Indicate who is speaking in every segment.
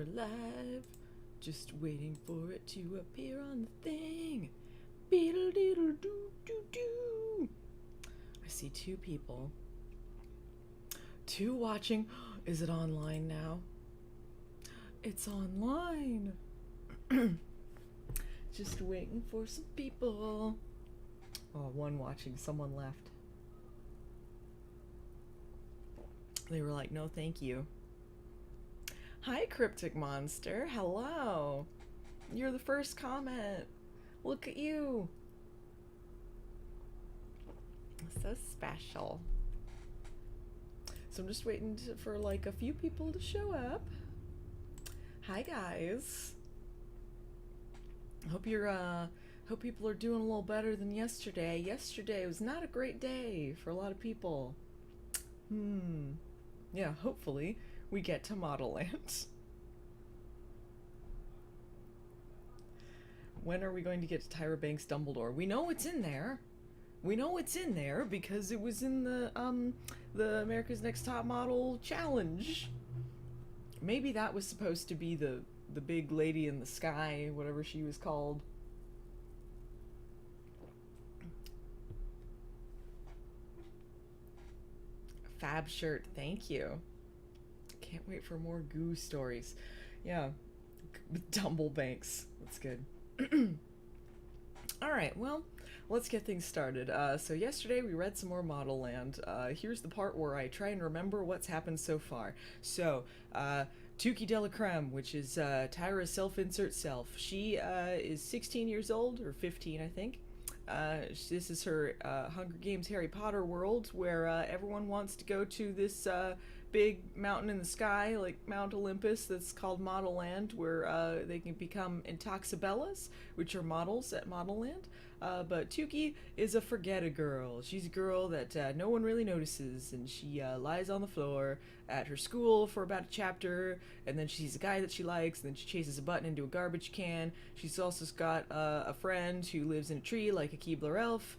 Speaker 1: we're live. Just waiting for it to appear on the thing. Beetle deedle doo doo doo. I see two people. Two watching. Is it online now? It's online. Just waiting for some people. Oh, one watching. Someone left. They were like, no, thank you. Hi, Cryptic Monster. Hello. You're the first comment. Look at you. So special. So I'm just waiting for like a few people to show up. Hi, guys. Hope people are doing a little better than yesterday. Yesterday was not a great day for a lot of people. Yeah, hopefully we get to Modelland. When are we going to get to Tyra Banks Dumbledore? We know it's in there. We know it's in there because it was in the America's Next Top Model challenge. Maybe that was supposed to be the big lady in the sky, whatever she was called. Fab shirt, thank you. Can't wait for more goo stories. Yeah, Dumblebanks. That's good. Alright, well, let's get things started. So yesterday we read some more Modelland. Here's the part where I try and remember what's happened so far. So, Tuki Delacreme, which is Tyra's self-insert self. She is 16 years old, or 15 I think. This is her Hunger Games Harry Potter world where everyone wants to go to this big mountain in the sky, like Mount Olympus, that's called Modelland, where they can become Intoxibellas, which are models at Modelland. But Tuki is a forget-a-girl. She's a girl that no one really notices, and she lies on the floor at her school for about a chapter, and then she sees a guy that she likes, and then she chases a button into a garbage can. She's also got a friend who lives in a tree like a Keebler elf.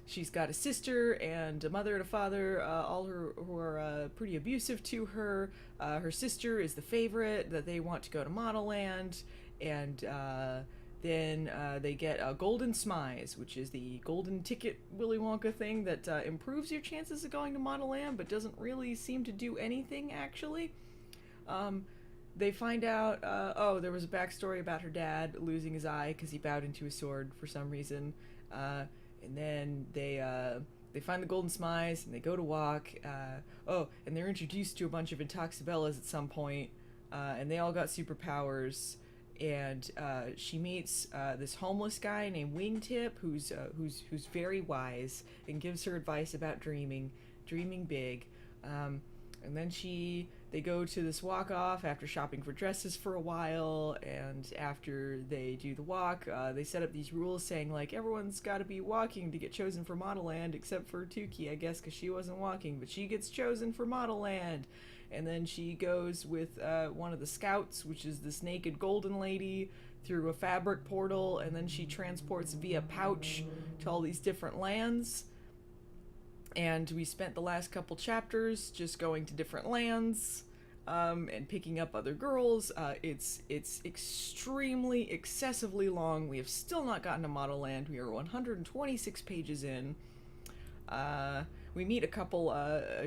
Speaker 1: She's got a sister and a mother and a father, all who are pretty abusive to her. Her sister is the favorite, that they want to go to Modelland, and then they get a golden smize, which is the golden ticket Willy Wonka thing that improves your chances of going to Modelland, but doesn't really seem to do anything, actually. They find out, there was a backstory about her dad losing his eye because he bowed into his sword for some reason. And then they find the golden smize and they go to walk. And they're introduced to a bunch of Intoxibellas at some point, and they all got superpowers. And she meets this homeless guy named Wingtip, who's very wise and gives her advice about dreaming big. And then they go to this walk-off after shopping for dresses for a while, and after they do the walk, they set up these rules saying, like, everyone's got to be walking to get chosen for Modelland, except for Tuki, I guess, because she wasn't walking, but she gets chosen for Modelland. And then she goes with one of the scouts, which is this naked golden lady, through a fabric portal, and then she transports via pouch to all these different lands. And we spent the last couple chapters just going to different lands and picking up other girls. It's extremely, excessively long. We have still not gotten to Modelland. We are 126 pages in. We meet a couple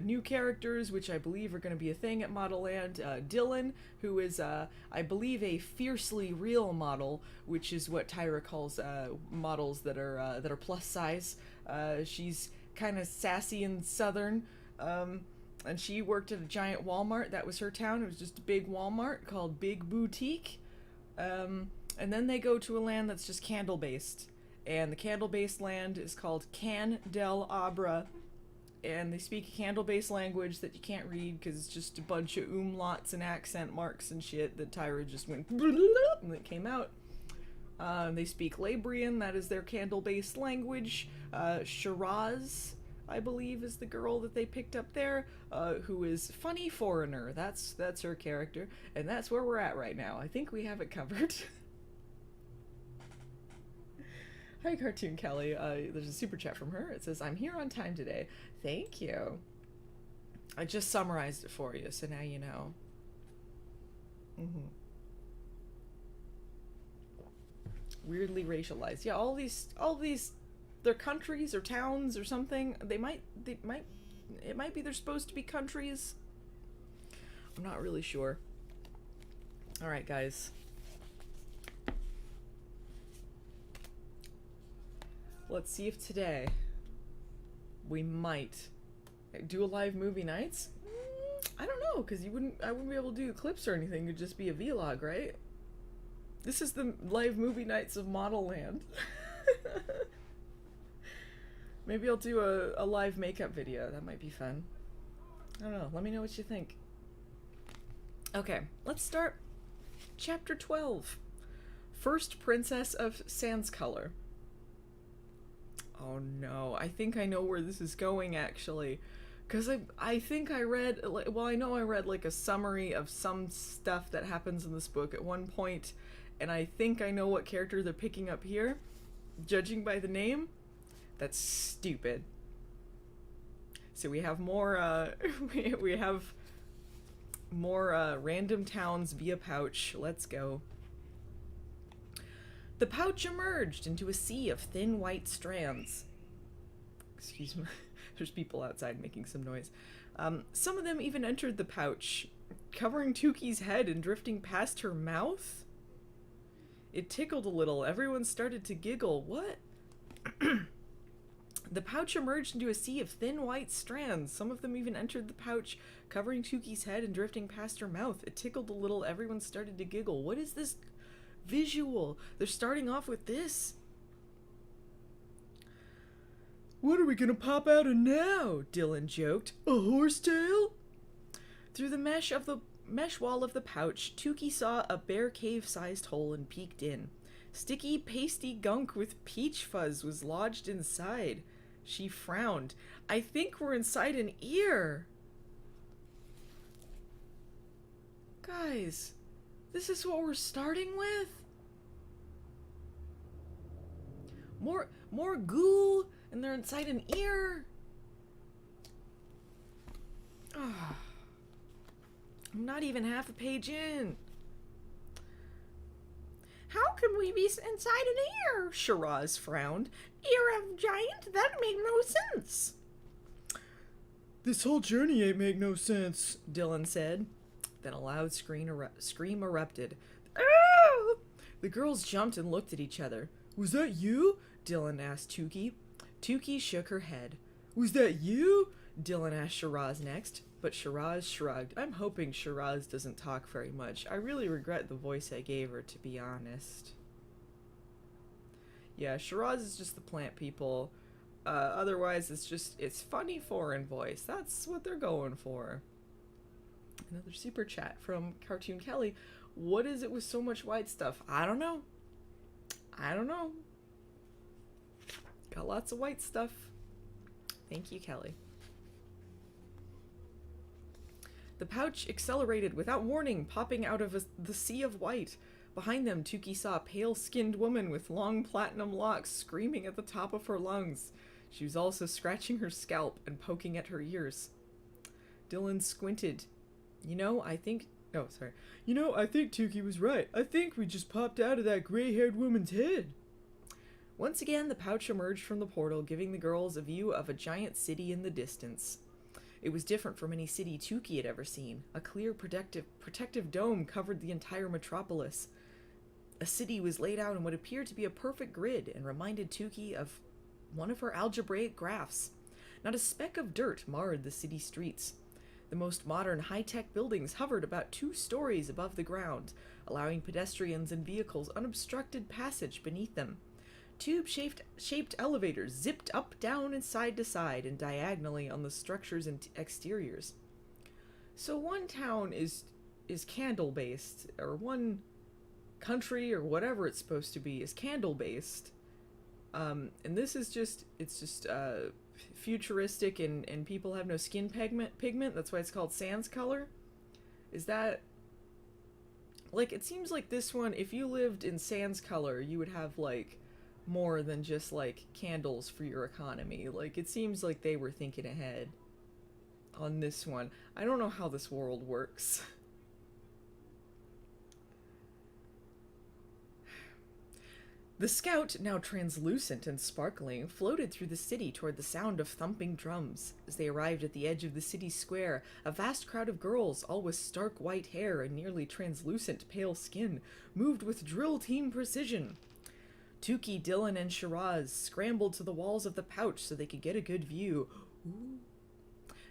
Speaker 1: new characters, which I believe are going to be a thing at Modelland. Dylan, who is, I believe, a fiercely real model, which is what Tyra calls models that are plus size. She's kind of sassy and southern, and she worked at a giant Walmart. That was her town. It was just a big Walmart called Big Boutique. And then they go to a land that's just candle-based, and the candle-based land is called Can del Abra, and they speak a candle-based language that you can't read because it's just a bunch of umlauts and accent marks and shit that Tyra just went and it came out. They speak Labrian, that is their candle-based language. Shiraz, I believe, is the girl that they picked up there, who is Funny Foreigner. That's her character, and that's where we're at right now. I think we have it covered. Hi, Cartoon Kelly. There's a super chat from her. It says, I'm here on time today. Thank you. I just summarized it for you, so now you know. Mm-hmm. Weirdly racialized. Yeah, all these, they're countries or towns or something. It might be they're supposed to be countries. I'm not really sure. All right, guys. Let's see if today we might do a live movie nights. I don't know, because I wouldn't be able to do clips or anything. It'd just be a vlog, right? This is the live movie nights of Modelland. Maybe I'll do a live makeup video. That might be fun. I don't know. Let me know what you think. Okay, let's start chapter 12. First Princess of Sans Color. Oh no, I think I know where this is going actually. Because I think I read, well, I know I read like a summary of some stuff that happens in this book at one point, and I think I know what character they're picking up here, judging by the name. That's stupid. So we have more, we have more random towns via pouch. Let's go. The pouch emerged into a sea of thin white strands. Excuse me. There's people outside making some noise. Some of them even entered the pouch, covering Tuki's head and drifting past her mouth. It tickled a little. Everyone started to giggle. What? The pouch emerged into a sea of thin white strands. Some of them even entered the pouch, covering Tuki's head and drifting past her mouth. It tickled a little. Everyone started to giggle. What is this visual? They're starting off with this. What are we gonna pop out of now? Dylan joked. A horsetail? Through the mesh wall of the pouch, Tuki saw a bear cave-sized hole and peeked in. Sticky, pasty gunk with peach fuzz was lodged inside. She frowned. I think we're inside an ear. Guys, this is what we're starting with? More goo, and they're inside an ear? Oh, I'm not even half a page in. How can we be inside an ear? Shiraz frowned. Ear of giant? That make no sense. This whole journey ain't make no sense, Dylan said. Then a loud scream erupted. Ah! The girls jumped and looked at each other. Was that you? Dylan asked Tuki. Tuki shook her head. Was that you? Dylan asked Shiraz next, but Shiraz shrugged. I'm hoping Shiraz doesn't talk very much. I really regret the voice I gave her, to be honest. Yeah, Shiraz is just the plant people. Otherwise, it's funny foreign voice. That's what they're going for. Another super chat from Cartoon Kelly. What is it with so much white stuff? I don't know. Got lots of white stuff. Thank you, Kelly. The pouch accelerated without warning, popping out of the sea of white. Behind them, Tuki saw a pale-skinned woman with long platinum locks screaming at the top of her lungs. She was also scratching her scalp and poking at her ears. Dylan squinted. I think Tuki was right. I think we just popped out of that gray-haired woman's head. Once again, the pouch emerged from the portal, giving the girls a view of a giant city in the distance. It was different from any city Tuki had ever seen. A clear, protective dome covered the entire metropolis. A city was laid out in what appeared to be a perfect grid and reminded Tuki of one of her algebraic graphs. Not a speck of dirt marred the city streets. The most modern high-tech buildings hovered about 2 stories above the ground, allowing pedestrians and vehicles unobstructed passage beneath them. Tube-shaped elevators zipped up, down, and side to side and diagonally on the structure's exteriors. So one town is candle-based, or one country, or whatever it's supposed to be, is candle-based. And this is just futuristic, and people have no skin pigment. That's why it's called sans color. Is that... Like, it seems like this one, if you lived in sans color, you would have, like, more than just, like, candles for your economy. Like, it seems like they were thinking ahead on this one. I don't know how this world works. The scout, now translucent and sparkling, floated through the city toward the sound of thumping drums. As they arrived at the edge of the city square, a vast crowd of girls, all with stark white hair and nearly translucent pale skin, moved with drill team precision. Tukey, Dylan, and Shiraz scrambled to the walls of the pouch so they could get a good view. Ooh.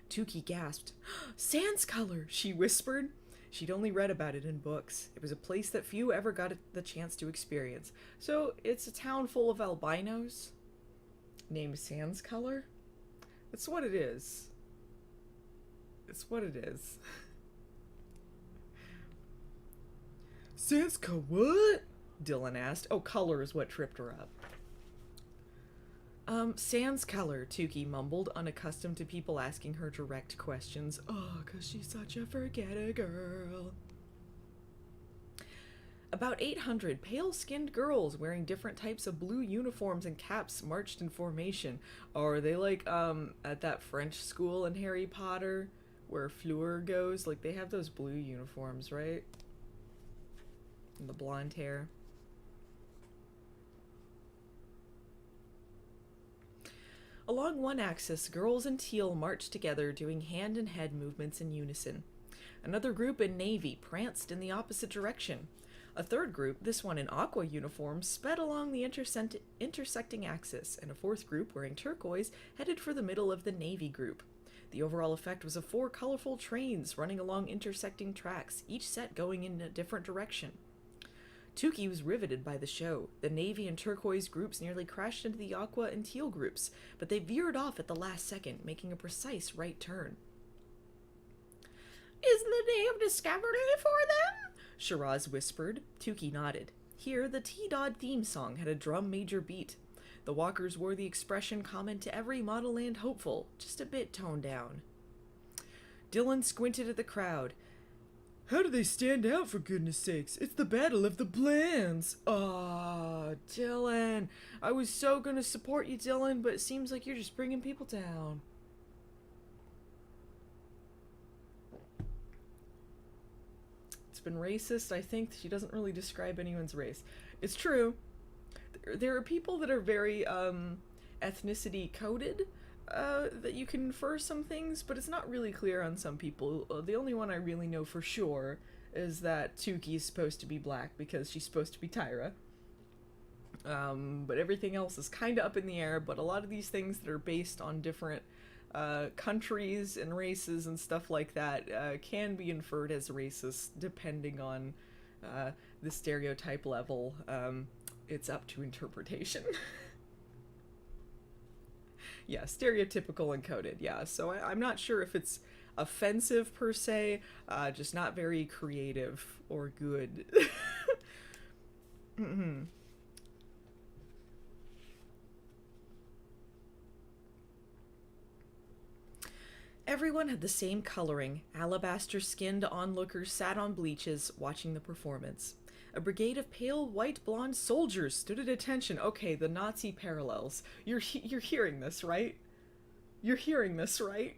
Speaker 1: Tukey gasped. Sans color, she whispered. She'd only read about it in books. It was a place that few ever got the chance to experience. So it's a town full of albinos named Sans Color? That's what it is. It's what it is. Sans Color what? Dylan asked. Oh, color is what tripped her up. Sans Color, Tukey mumbled, unaccustomed to people asking her direct questions. Oh, 'cause she's such a forget-a girl. About 800 pale-skinned girls wearing different types of blue uniforms and caps marched in formation. Or are they like, at that French school in Harry Potter where Fleur goes? Like, they have those blue uniforms, right? And the blonde hair. Along one axis, girls in teal marched together, doing hand and head movements in unison. Another group in navy pranced in the opposite direction. A third group, this one in aqua uniform, sped along the intersecting axis, and a fourth group, wearing turquoise, headed for the middle of the navy group. The overall effect was of 4 colorful trains running along intersecting tracks, each set going in a different direction. Tukey was riveted by the show. The navy and turquoise groups nearly crashed into the aqua and teal groups, but they veered off at the last second, making a precise right turn. Is the day of discovery for them? Shiraz whispered. Tukey nodded. Here, the T-Dod theme song had a drum major beat. The walkers wore the expression common to every Modelland hopeful, just a bit toned down. Dylan squinted at the crowd. How do they stand out, for goodness sakes? It's the Battle of the Blands. Aw, Dylan. I was so gonna support you, Dylan, but it seems like you're just bringing people down. It's been racist. I think she doesn't really describe anyone's race. It's true. There are people that are very, ethnicity coded, that you can infer some things, but it's not really clear on some people. The only one I really know for sure is that Tukey is supposed to be black because she's supposed to be Tyra. But everything else is kind of up in the air, but a lot of these things that are based on different countries and races and stuff like that can be inferred as racist depending on the stereotype level. It's up to interpretation. Yeah, stereotypical and coded, yeah. So I'm not sure if it's offensive per se, just not very creative or good. Mm-hmm. Everyone had the same coloring. Alabaster-skinned onlookers sat on bleachers, watching the performance. A brigade of pale, white-blonde soldiers stood at attention. Okay, the Nazi parallels. You're hearing this, right? You're hearing this, right?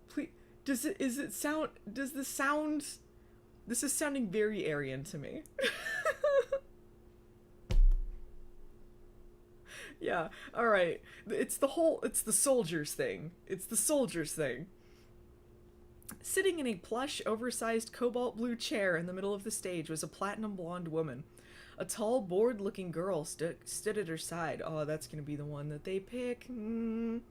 Speaker 1: Please, this is sounding very Aryan to me. Yeah, alright. It's the soldiers thing. It's the soldiers thing. Sitting in a plush, oversized cobalt blue chair in the middle of the stage was a platinum blonde woman. A tall, bored-looking girl stood at her side. Oh, that's gonna be the one that they pick. Even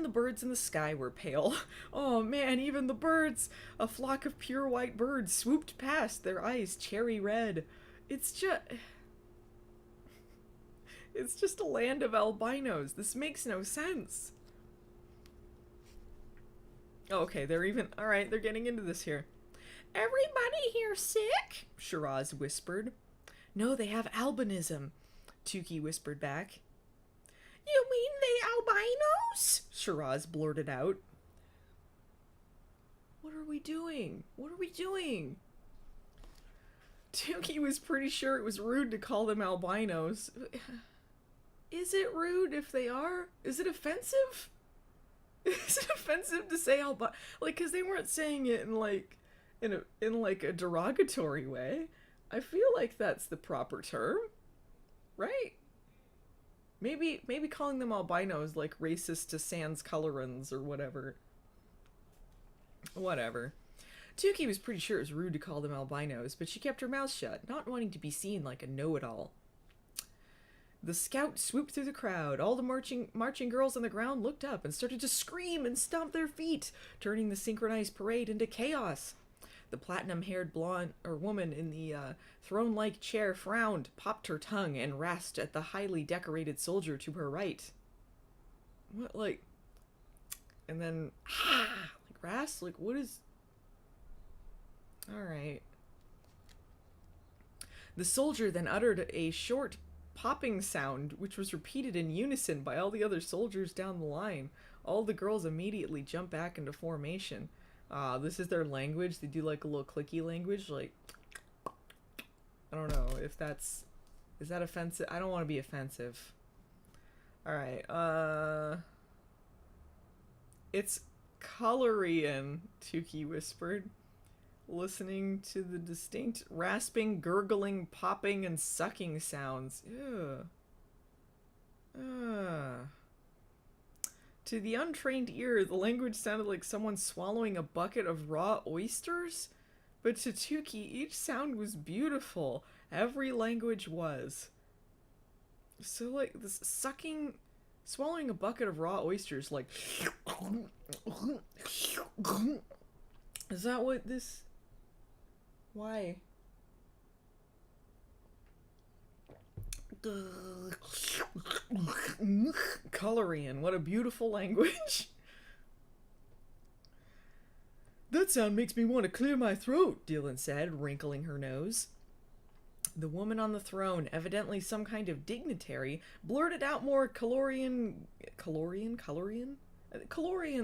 Speaker 1: the birds in the sky were pale. Oh man, even the birds! A flock of pure white birds swooped past, their eyes cherry red. It's just a land of albinos. This makes no sense. Okay, alright, they're getting into this here. Everybody here sick? Shiraz whispered. No, they have albinism, Tukey whispered back. You mean they albinos? Shiraz blurted out. What are we doing? What are we doing? Tukey was pretty sure it was rude to call them albinos. Is it rude if they are? Is it offensive? Is it offensive to say albino? Like, because they weren't saying it in a derogatory way. I feel like that's the proper term, right? Maybe calling them albinos like racist to sans colorants or whatever. Whatever. Tuki was pretty sure it was rude to call them albinos, but she kept her mouth shut, not wanting to be seen like a know-it-all. The scout swooped through the crowd. All the marching girls on the ground looked up and started to scream and stomp their feet, turning the synchronized parade into chaos. The platinum-haired blonde or woman in the throne-like chair frowned, popped her tongue, and rasped at the highly decorated soldier to her right. What, like... And then... like, rasp? Like, what is... Alright. The soldier then uttered a short popping sound, which was repeated in unison by all the other soldiers down the line. All the girls immediately jump back into formation. This is their language. They do like a little clicky language, like... I don't know if that's... Is that offensive? I don't want to be offensive. Alright, It's Colorian, Tuki whispered, listening to the distinct rasping, gurgling, popping, and sucking sounds. Ew. To the untrained ear, the language sounded like someone swallowing a bucket of raw oysters. But to Tuki, each sound was beautiful. Every language was. So, like, this sucking... Swallowing a bucket of raw oysters, like... Is that what this... Why? Colorian, what a beautiful language. That sound makes me want to clear my throat, Dylan said, wrinkling her nose. The woman on the throne, evidently some kind of dignitary, blurted out more Colorian... Colorian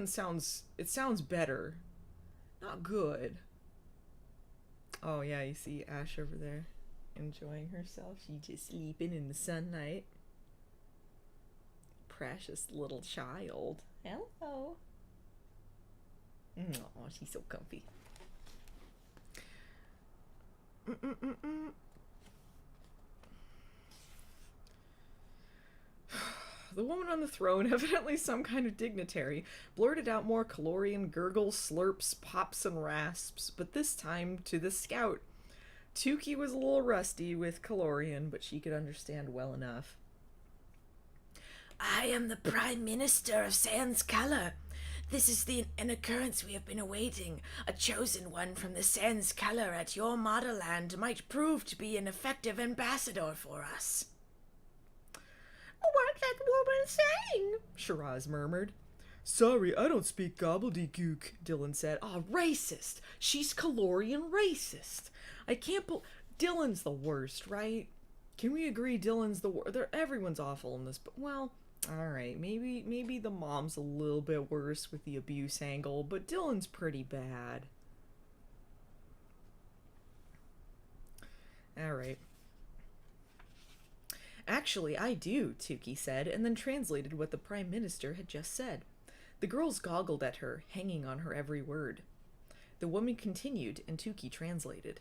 Speaker 1: sounds... It sounds better. Not good. Oh yeah, you see Ash over there enjoying herself. She's just sleeping in the sunlight. Precious little child. Hello. Oh, she's so comfy. The woman on the throne, evidently some kind of dignitary, blurted out more Colorian gurgles, slurps, pops, and rasps, but this time to the scout. Tuki was a little rusty with Colorian, but she could understand well enough.
Speaker 2: I am the Prime Minister of Sans Color. This is an occurrence we have been awaiting. A chosen one from the Sans Color at your Modelland might prove to be an effective ambassador for us.
Speaker 1: What's that woman saying? Shiraz murmured. Sorry, I don't speak gobbledygook, Dylan said. Racist. She's Colorian racist. I can't Dylan's the worst, right? Can we agree Dylan's the worst? Everyone's awful in this, but, well, alright, maybe the mom's a little bit worse with the abuse angle, but Dylan's pretty bad. Alright. Actually, I do, Tuki said, and then translated what the Prime Minister had just said. The girls goggled at her, hanging on her every word. The woman continued, and Tuki translated.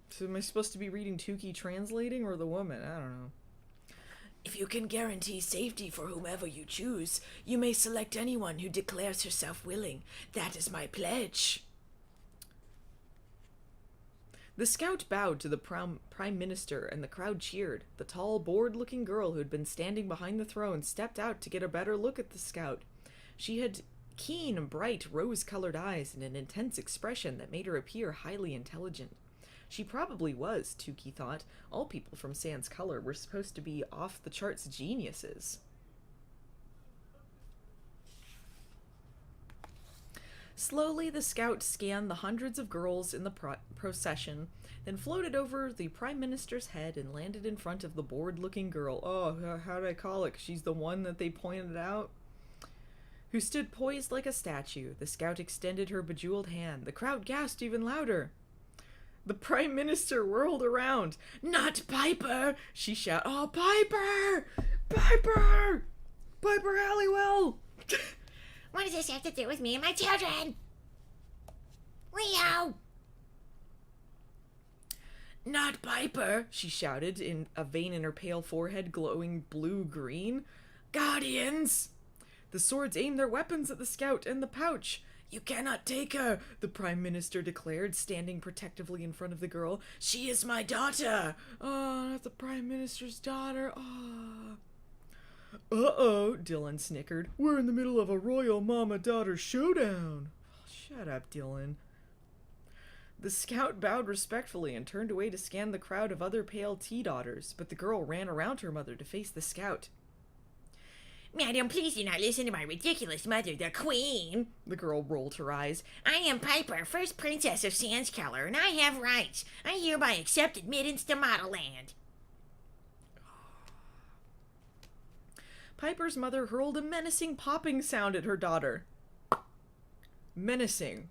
Speaker 1: So am I supposed to be reading Tuki translating, or the woman? I don't know.
Speaker 2: If you can guarantee safety for whomever you choose, you may select anyone who declares herself willing. That is my pledge.
Speaker 1: The scout bowed to the Prime Minister, and the crowd cheered. The tall, bored-looking girl who had been standing behind the throne stepped out to get a better look at the scout. She had keen, bright, rose-colored eyes and an intense expression that made her appear highly intelligent. She probably was, Tuki thought. All people from Sans Color were supposed to be off-the-charts geniuses. Slowly, the scout scanned the hundreds of girls in the procession, then floated over the Prime Minister's head and landed in front of the bored-looking girl. Oh, how did I call it? She's the one that they pointed out? Who stood poised like a statue. The scout extended her bejeweled hand. The crowd gasped even louder. The Prime Minister whirled around. "Not Piper!" she shouted. "Oh, Piper! Piper! Piper Halliwell!"
Speaker 2: What does this have to do with me and my children? Leo! Not Piper,
Speaker 1: she shouted, in a vein in her pale forehead glowing blue-green.
Speaker 2: Guardians!
Speaker 1: The swords aimed their weapons at the scout and the pouch.
Speaker 2: You cannot take her,
Speaker 1: The Prime Minister declared, standing protectively in front of the girl.
Speaker 2: she is my daughter.
Speaker 1: Oh, not the Prime Minister's daughter. Oh. Uh-oh, Dylan snickered. We're in the middle of a royal mama-daughter showdown. Shut up, Dylan. The scout bowed respectfully and turned away to scan the crowd of other pale tea daughters, but the girl ran around her mother to face the scout.
Speaker 2: Madam, please do not listen to my ridiculous mother, the Queen.
Speaker 1: The girl rolled her eyes.
Speaker 2: I am Piper, first princess of Sandscolor, and I have rights. I hereby accept admittance to Modelland.
Speaker 1: Piper's mother hurled a menacing popping sound at her daughter. Menacing.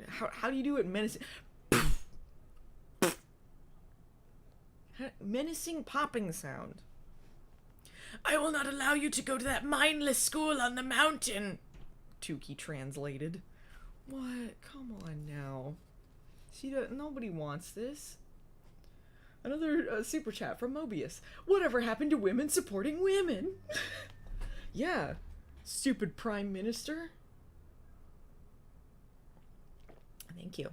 Speaker 1: How do you do it menacing? Menacing popping sound.
Speaker 2: I will not allow you to go to that mindless school on the mountain.
Speaker 1: Tukey translated. What? Come on now. See, nobody wants this. Another super chat from Mobius. Whatever happened to women supporting women? Yeah. Stupid Prime Minister. Thank you.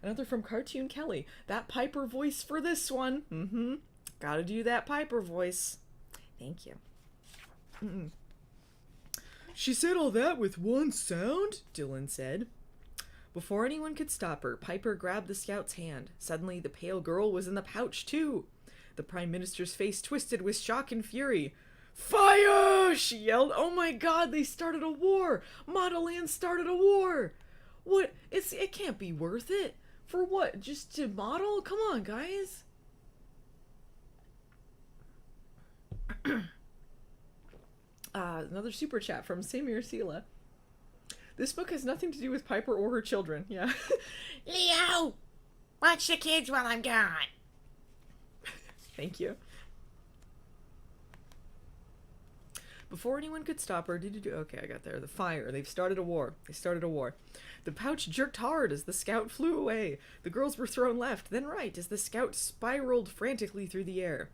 Speaker 1: Another from Cartoon Kelly. That Piper voice for this one. Mm-hmm. Gotta do that Piper voice. Thank you. Mm-mm. She said all that with one sound? Dylan said. Before anyone could stop her, Piper grabbed the scout's hand. Suddenly, the pale girl was in the pouch, too. The Prime Minister's face twisted with shock and fury. Fire! She yelled. Oh my god, they started a war! Modelland started a war! What? It can't be worth it. For what? Just to model? Come on, guys. Another super chat from Samir Sela. This book has nothing to do with Piper or her children. Yeah.
Speaker 2: Leo! Watch the kids while I'm gone.
Speaker 1: Thank you. Before anyone could stop her, okay, I got there. The fire. They've started a war. They started a war. The pouch jerked hard as the scout flew away. The girls were thrown left, then right, as the scout spiraled frantically through the air.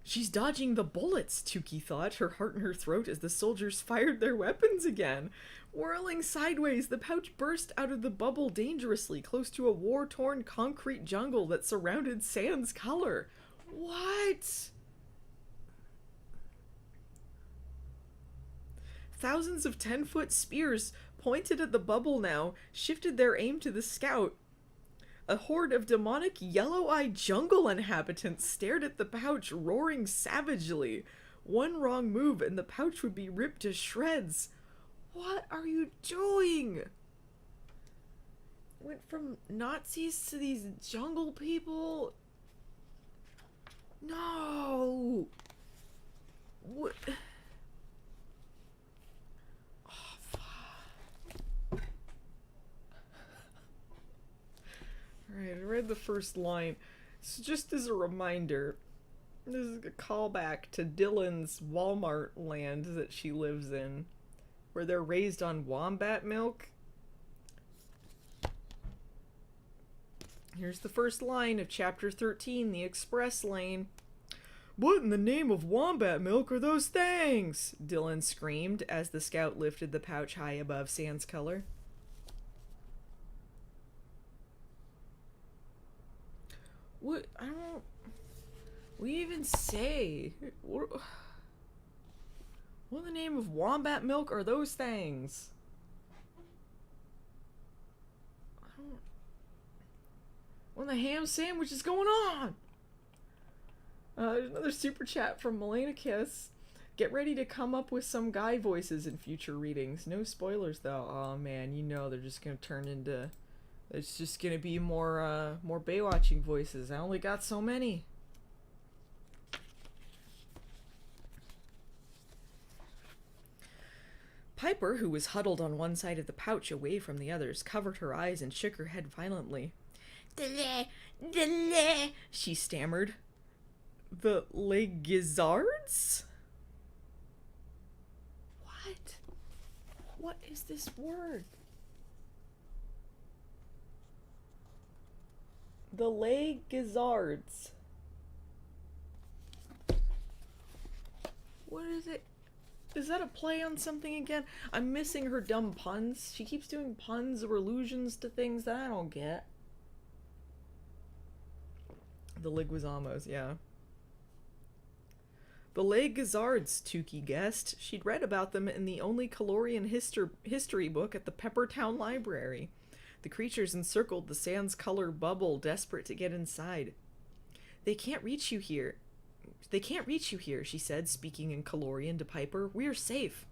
Speaker 1: She's dodging the bullets, Tukey thought, her heart in her throat as the soldiers fired their weapons again. Whirling sideways, the pouch burst out of the bubble dangerously, close to a war-torn concrete jungle that surrounded Sandscolor. What? Thousands of 10-foot spears pointed at the bubble now, shifted their aim to the scout. A horde of demonic yellow-eyed jungle inhabitants stared at the pouch, roaring savagely. One wrong move and the pouch would be ripped to shreds. What are you doing? Went from Nazis to these jungle people? No! What? Alright, I read the first line. So just as a reminder, this is a callback to Dylan's Walmart land that she lives in, where they're raised on wombat milk. Here's the first line of Chapter 13, The Express Lane. What in the name of wombat milk are those things? Dylan screamed as the scout lifted the pouch high above Sandscolor. What? I don't... What do you even say? What in the name of wombat milk are those things? I don't... What in the ham sandwich is going on? There's another super chat from Melena Kiss. Get ready to come up with some guy voices in future readings. No spoilers, though. Oh, man, you know they're just gonna turn into... It's just gonna be more Baywatching voices. I only got so many. Piper, who was huddled on one side of the pouch away from the others, covered her eyes and shook her head violently.
Speaker 2: The
Speaker 1: She stammered. The Legizards? What? What is this word? The Les Gizzards. What is it? Is that a play on something again? I'm missing her dumb puns. She keeps doing puns or allusions to things that I don't get. The Liguizamos, yeah. The Les Gizzards, Tukey guessed. She'd read about them in the only Calorian history book at the Peppertown Library. The creatures encircled the sand's color bubble, desperate to get inside. They can't reach you here. They can't reach you here, she said, speaking in Calorian to Piper. We're safe.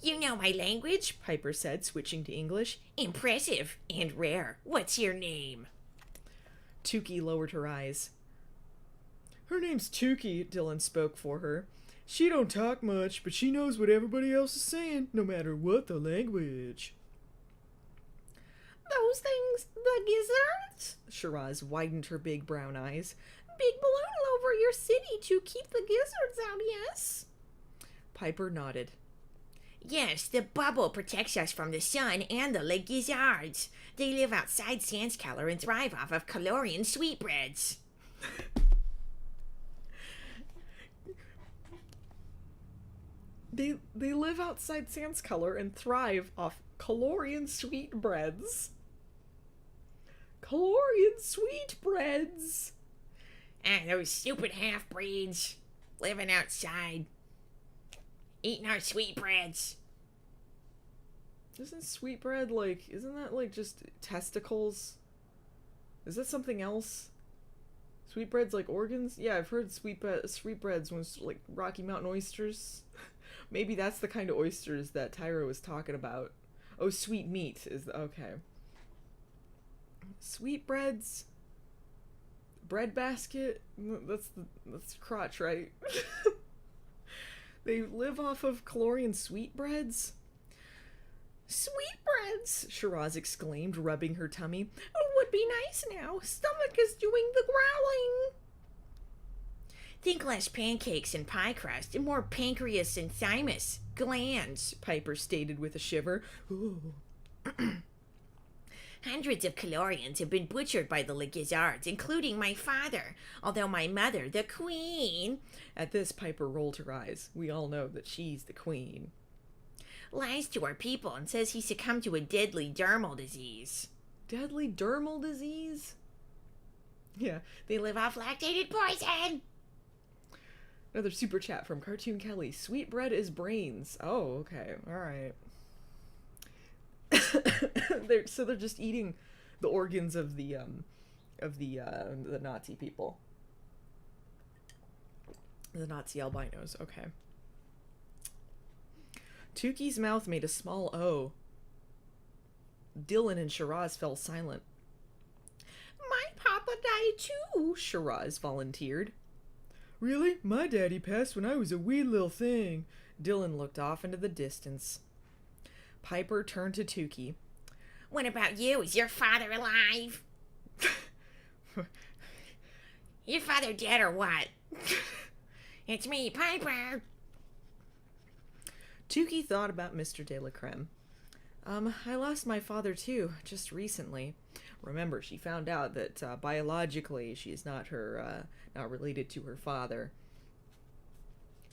Speaker 2: You know my language,
Speaker 1: Piper said, switching to English.
Speaker 2: Impressive and rare. What's your name?
Speaker 1: Tukey lowered her eyes. Her name's Tukey, Dylan spoke for her. She don't talk much, but she knows what everybody else is saying, no matter what the language.
Speaker 2: Those things, the gizzards?
Speaker 1: Shiraz widened her big brown eyes.
Speaker 2: Big balloon over your city to keep the gizzards out, yes?
Speaker 1: Piper nodded.
Speaker 2: Yes, the bubble protects us from the sun and the gizzards. They live outside Sandscaler and thrive off of Calorian sweetbreads.
Speaker 1: They live outside Sandscaler and thrive off Calorian sweetbreads. Calorian sweetbreads!
Speaker 2: Ah, those stupid half-breeds. Living outside. Eating our sweetbreads.
Speaker 1: Isn't sweetbread isn't that like just testicles? Is that something else? Sweetbread's like organs? Yeah, I've heard sweetbreads was like Rocky Mountain oysters. Maybe that's the kind of oysters that Tyra was talking about. Oh, sweet meat is okay. Sweetbreads. Bread basket. That's crotch, right? They live off of Calorian sweetbreads. Sweetbreads! Shiraz exclaimed, rubbing her tummy.
Speaker 2: Oh, would be nice now. Stomach is doing the growling. Think less pancakes and pie crust and more pancreas and thymus glands,
Speaker 1: Piper stated with a shiver. Ooh.
Speaker 2: Hundreds of Calorians have been butchered by the gizzards, including my father, although my mother, the queen...
Speaker 1: At this, Piper rolled her eyes. We all know that she's the queen.
Speaker 2: Lies to our people and says he succumbed to a deadly dermal disease.
Speaker 1: Deadly dermal disease? Yeah.
Speaker 2: They live off lactated poison!
Speaker 1: Another super chat from Cartoon Kelly. Sweetbread is brains. Oh, okay. Alright. They're just eating the organs of the Nazi people. The Nazi albinos. Okay. Tukey's mouth made a small O. Dylan and Shiraz fell silent.
Speaker 2: My papa died too,
Speaker 1: Shiraz volunteered. Really? My daddy passed when I was a wee little thing. Dylan looked off into the distance. Piper turned to Tukey.
Speaker 2: What about you? Is your father alive? Your father dead or what? It's me, Piper.
Speaker 1: Tukey thought about Mr. De la Creme. I lost my father too, just recently. Remember, she found out that biologically she's not related to her father.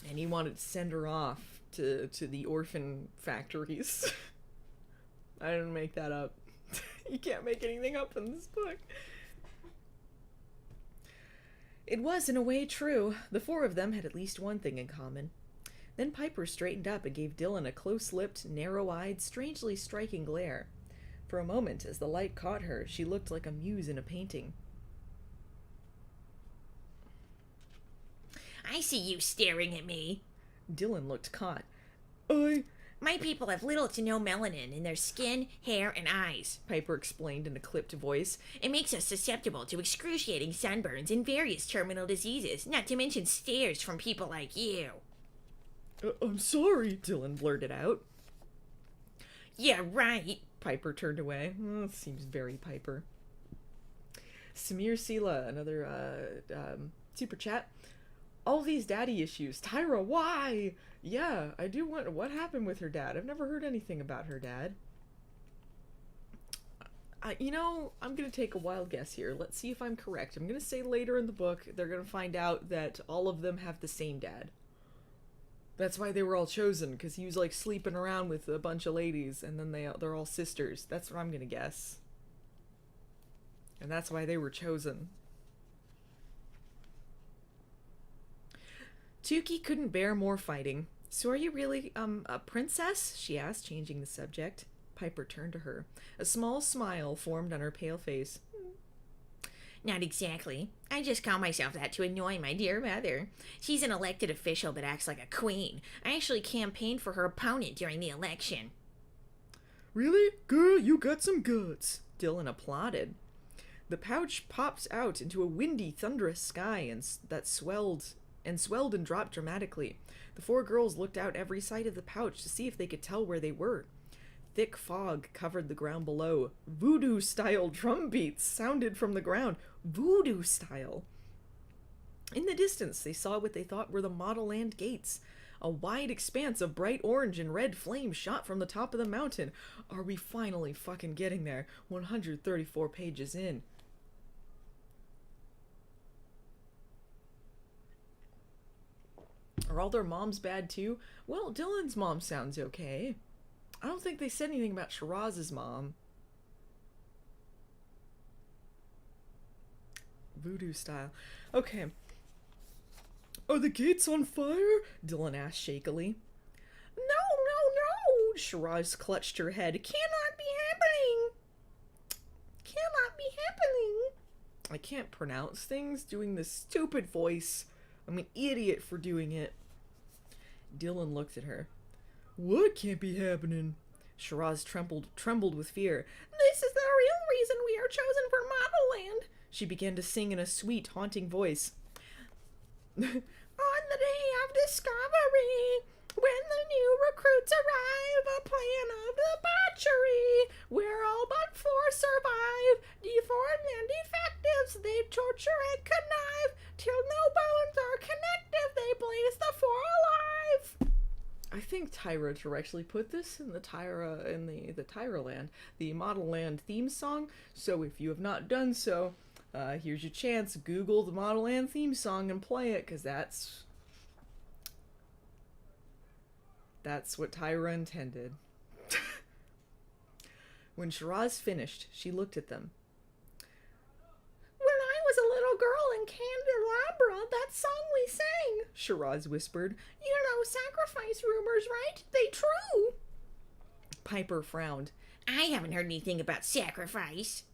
Speaker 1: And he wanted to send her off to the orphan factories. I didn't make that up. You can't make anything up in this book. It was, in a way, true. The four of them had at least one thing in common. Then Piper straightened up and gave Dylan a close-lipped, narrow-eyed, strangely striking glare. For a moment, as the light caught her, she looked like a muse in a painting.
Speaker 2: I see you staring at me.
Speaker 1: Dylan looked caught.
Speaker 2: My people have little to no melanin in their skin, hair, and eyes,
Speaker 1: Piper explained in a clipped voice.
Speaker 2: It makes us susceptible to excruciating sunburns and various terminal diseases, not to mention stares from people like you.
Speaker 1: I'm sorry, Dylan blurted out.
Speaker 2: Yeah, right.
Speaker 1: Piper turned away. Seems very Piper. Samir Sela, another super chat. All these daddy issues. Tyra, why? Yeah, I do want... What happened with her dad? I've never heard anything about her dad. I'm gonna take a wild guess here. Let's see if I'm correct. I'm gonna say later in the book they're gonna find out that all of them have the same dad. That's why they were all chosen, because he was like sleeping around with a bunch of ladies, and then they're all sisters. That's what I'm gonna guess. And that's why they were chosen. Tuki couldn't bear more fighting. So are you really, a princess? She asked, changing the subject. Piper turned to her. A small smile formed on her pale face.
Speaker 2: Not exactly. I just call myself that to annoy my dear mother. She's an elected official but acts like a queen. I actually campaigned for her opponent during the election.
Speaker 1: Really? Girl, you got some guts. Dylan applauded. The pouch pops out into a windy, thunderous sky that swelled and dropped dramatically. The four girls looked out every side of the pouch to see if they could tell where they were. Thick fog covered the ground below. Voodoo-style drum beats sounded from the ground. Voodoo-style. In the distance, they saw what they thought were the Modelland gates. A wide expanse of bright orange and red flame shot from the top of the mountain. Are we finally fucking getting there? 134 pages in. Are all their moms bad too? Well, Dylan's mom sounds okay. I don't think they said anything about Shiraz's mom. Voodoo style. Okay. Are the gates on fire? Dylan asked shakily. No. Shiraz clutched her head. Cannot be happening. Cannot be happening. I can't pronounce things doing this stupid voice. I'm an idiot for doing it. Dylan looked at her. What can't be happening? Shiraz trembled with fear. This is the real reason we are chosen for Modelland. She began to sing in a sweet, haunting voice. On the day of discovery, when the new recruits arrive, a plan of debauchery, where all but four survive, deformed and defectives, they torture and connive, till no bones are connective, they blaze the four alive. I think Tyra directly put this in the Tyraland, the Modelland theme song. So if you have not done so, here's your chance. Google the Modelland theme song and play it, because that's what Tyra intended. When Shiraz finished, she looked at them. When I was a little girl in Candelabra, that song we sang, Shiraz whispered. You know sacrifice rumors, right? They true. Piper frowned.
Speaker 2: I haven't heard anything about sacrifice.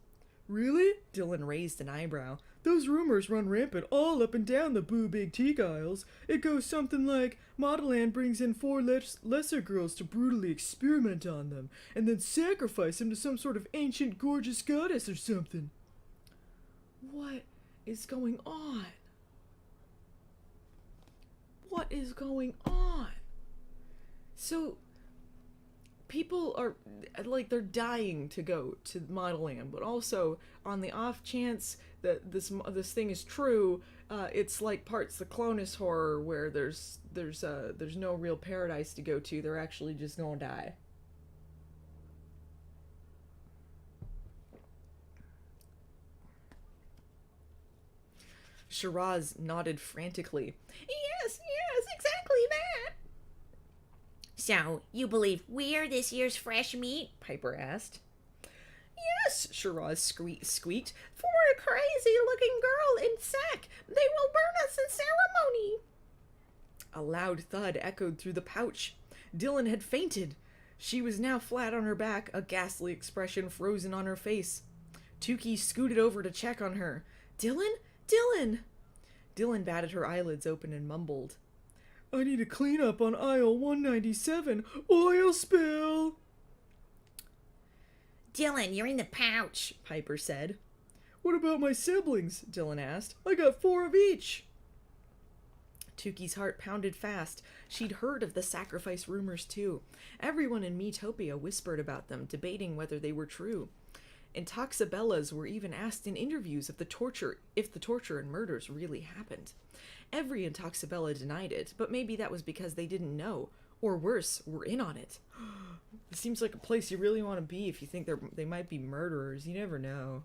Speaker 1: Really? Dylan raised an eyebrow. Those rumors run rampant all up and down the Boo Big Teak Isles. It goes something like, Modelland brings in four lesser girls to brutally experiment on them, and then sacrifice them to some sort of ancient gorgeous goddess or something. What is going on? What is going on? So, people are, like, they're dying to go to Modelland, but also, on the off chance that this thing is true, it's like parts the Clonus horror where there's no real paradise to go to. They're actually just gonna die. Shiraz nodded frantically. Yes, exactly that.
Speaker 2: So, you believe we're this year's fresh meat?
Speaker 1: Piper asked. Yes, Shiraz squeaked. For a crazy-looking girl in sack. They will burn us in ceremony. A loud thud echoed through the pouch. Dylan had fainted. She was now flat on her back, a ghastly expression frozen on her face. Tuki scooted over to check on her. Dylan? Dylan batted her eyelids open and mumbled. I need a cleanup on aisle 197. Oil spill!
Speaker 2: Dylan, you're in the pouch,
Speaker 1: Piper said. What about my siblings? Dylan asked. I got 4 of each. Tuki's heart pounded fast. She'd heard of the sacrifice rumors too. Everyone in Metopia whispered about them, debating whether they were true. Intoxibellas were even asked in interviews if the torture and murders really happened. Every Intoxibella denied it, but maybe that was because they didn't know, Or worse, we're in on it. It seems like a place you really want to be if you think they might be murderers. You never know.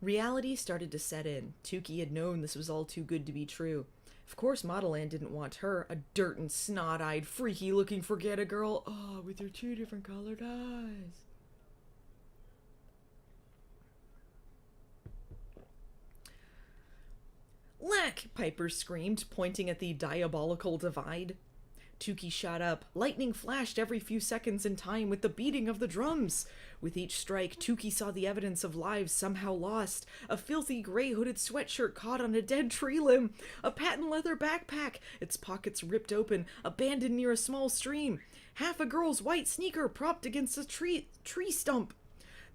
Speaker 1: Reality started to set in. Tukey had known this was all too good to be true. Of course Modelland didn't want her, a dirt and snot-eyed, freaky-looking forget-a-girl, with her 2 different colored eyes. Look! Piper screamed, pointing at the diabolical divide. Tukey shot up. Lightning flashed every few seconds in time with the beating of the drums. With each strike, Tukey saw the evidence of lives somehow lost. A filthy gray hooded sweatshirt caught on a dead tree limb. A patent leather backpack, its pockets ripped open, abandoned near a small stream. Half a girl's white sneaker propped against a tree stump.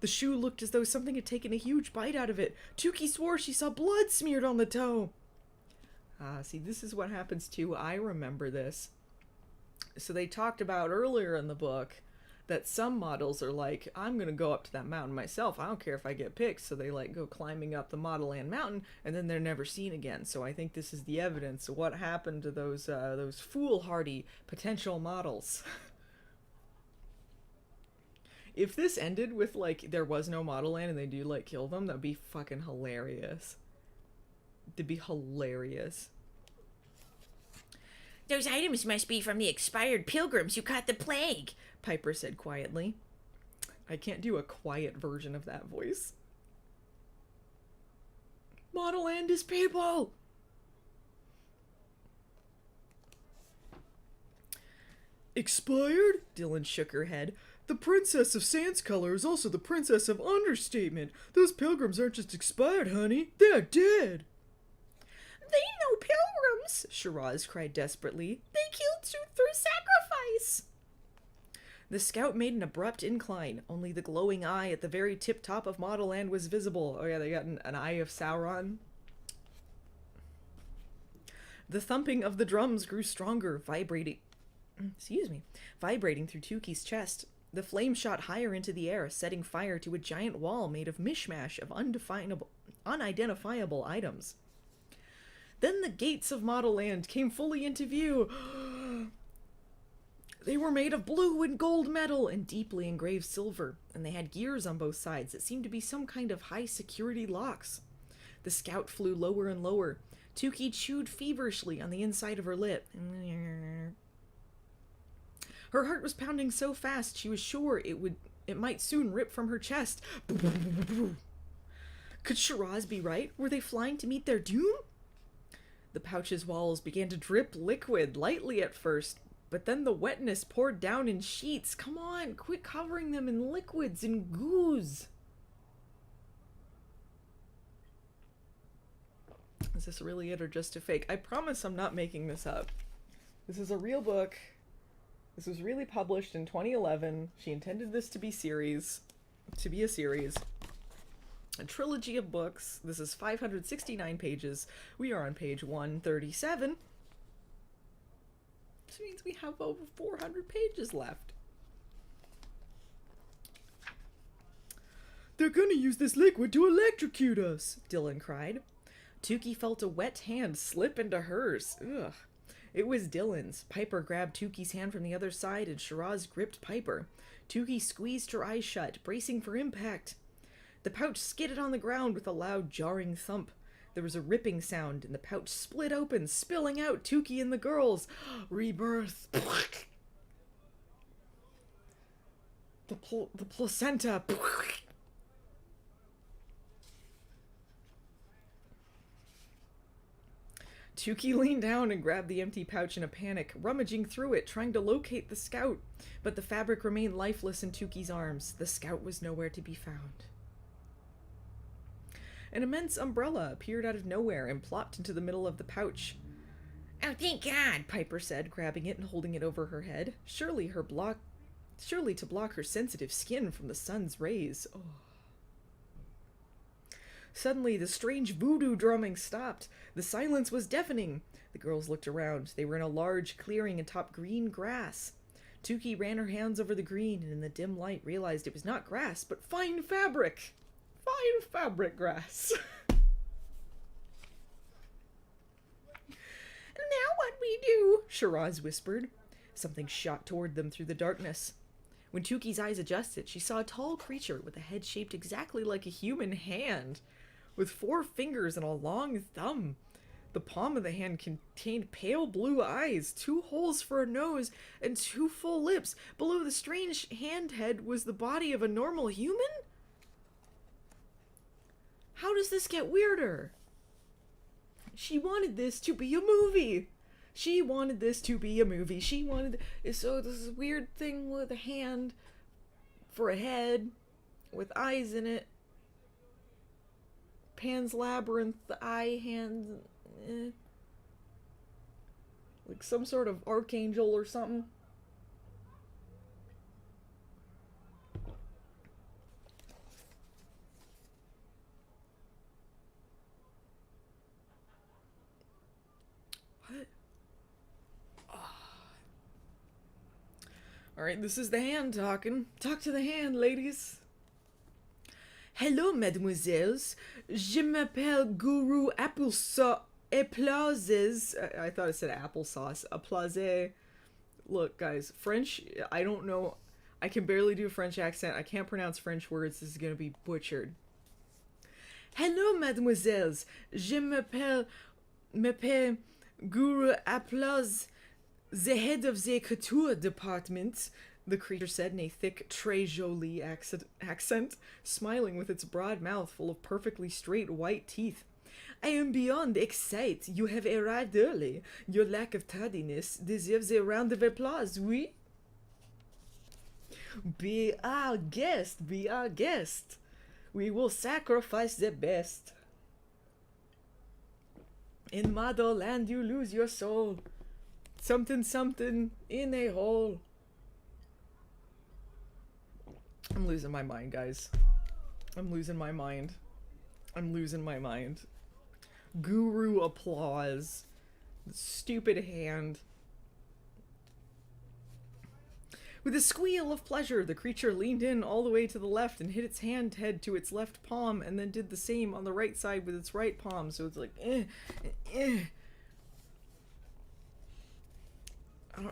Speaker 1: The shoe looked as though something had taken a huge bite out of it. Tukey swore she saw blood smeared on the toe. See, this is what happens too. I remember this. So they talked about earlier in the book that some models are like, I'm going to go up to that mountain myself. I don't care if I get picked. So they like go climbing up the Modelland mountain and then they're never seen again. So I think this is the evidence of what happened to those foolhardy potential models. If this ended with like there was no Modelland and they do like kill them, that'd be fucking hilarious. It'd be hilarious.
Speaker 2: Those items must be from the expired pilgrims who caught the plague,
Speaker 1: Piper said quietly. I can't do a quiet version of that voice. Modelland is people! Expired? Dylan shook her head. The Princess of Sans Color is also the Princess of Understatement. Those pilgrims aren't just expired, honey. They're dead.
Speaker 2: They know pilgrims,
Speaker 1: Shiraz cried desperately.
Speaker 2: They killed through sacrifice.
Speaker 1: The scout made an abrupt incline. Only the glowing eye at the very tip-top of Modelland was visible. Oh yeah, they got an eye of Sauron. The thumping of the drums grew stronger, vibrating through Tukey's chest. The flame shot higher into the air, setting fire to a giant wall made of mishmash of unidentifiable items. Then the gates of Modelland came fully into view. They were made of blue and gold metal and deeply engraved silver, and they had gears on both sides that seemed to be some kind of high-security locks. The scout flew lower and lower. Tukey chewed feverishly on the inside of her lip. Her heart was pounding so fast she was sure it might soon rip from her chest. Could Shiraz be right? Were they flying to meet their doom? The pouch's walls began to drip liquid, lightly at first, but then the wetness poured down in sheets. Come on, quit covering them in liquids and goos. Is this really it or just a fake? I promise I'm not making this up. This is a real book. This was really published in 2011. She intended this to be a series. A trilogy of books. This is 569 pages. We are on page 137. Which means we have over 400 pages left. They're gonna use this liquid to electrocute us, Dylan cried. Tukey felt a wet hand slip into hers. Ugh. It was Dylan's. Piper grabbed Tukey's hand from the other side and Shiraz gripped Piper. Tukey squeezed her eyes shut, bracing for impact. The pouch skidded on the ground with a loud, jarring thump. There was a ripping sound, and the pouch split open, spilling out Tukey and the girls. Rebirth. The placenta. Tukey leaned down and grabbed the empty pouch in a panic, rummaging through it, trying to locate the scout. But the fabric remained lifeless in Tukey's arms. The scout was nowhere to be found. An immense umbrella appeared out of nowhere and plopped into the middle of the pouch.
Speaker 2: Oh, thank God,
Speaker 1: Piper said, grabbing it and holding it over her head. Surely to block her sensitive skin from the sun's rays. Oh. Suddenly, the strange voodoo drumming stopped. The silence was deafening. The girls looked around. They were in a large clearing atop green grass. Tukey ran her hands over the green and in the dim light realized it was not grass, but fine fabric. Fine fabric grass.
Speaker 2: Now what we
Speaker 1: Howdy-do, Shiraz whispered. Something shot toward them through the darkness. When Tuki's eyes adjusted, she saw a tall creature with a head shaped exactly like a human hand, with 4 fingers and a long thumb. The palm of the hand contained pale blue eyes, 2 holes for a nose, and 2 full lips. Below the strange hand head was the body of a normal human? How does this get weirder? She wanted this to be a movie. She wanted this to be a movie. She wanted... So this weird thing with a hand for a head with eyes in it. Pan's Labyrinth, the eye, hands... Like some sort of archangel or something. What? Alright, this is the hand talking. Talk to the hand, ladies. Hello, mesdemoiselles. Je m'appelle Guru Applesauce. Applauses. I thought it said applesauce. Applause. Look, guys, French, I don't know. I can barely do a French accent. I can't pronounce French words. This is going to be butchered. Hello, mademoiselles. Je m'appelle Guru Applause, the head of the couture department, the creature said in a thick, très jolie accent, smiling with its broad mouth full of perfectly straight white teeth. I am beyond excited. You have arrived early. Your lack of tardiness deserves a round of applause, oui? Be our guest, be our guest. We will sacrifice the best. In Modelland you lose your soul. Something, something in a hole. I'm losing my mind, guys. I'm losing my mind. I'm losing my mind. Guru applause. Stupid hand. With a squeal of pleasure, the creature leaned in all the way to the left and hit its hand head to its left palm, and then did the same on the right side with its right palm, so it's like,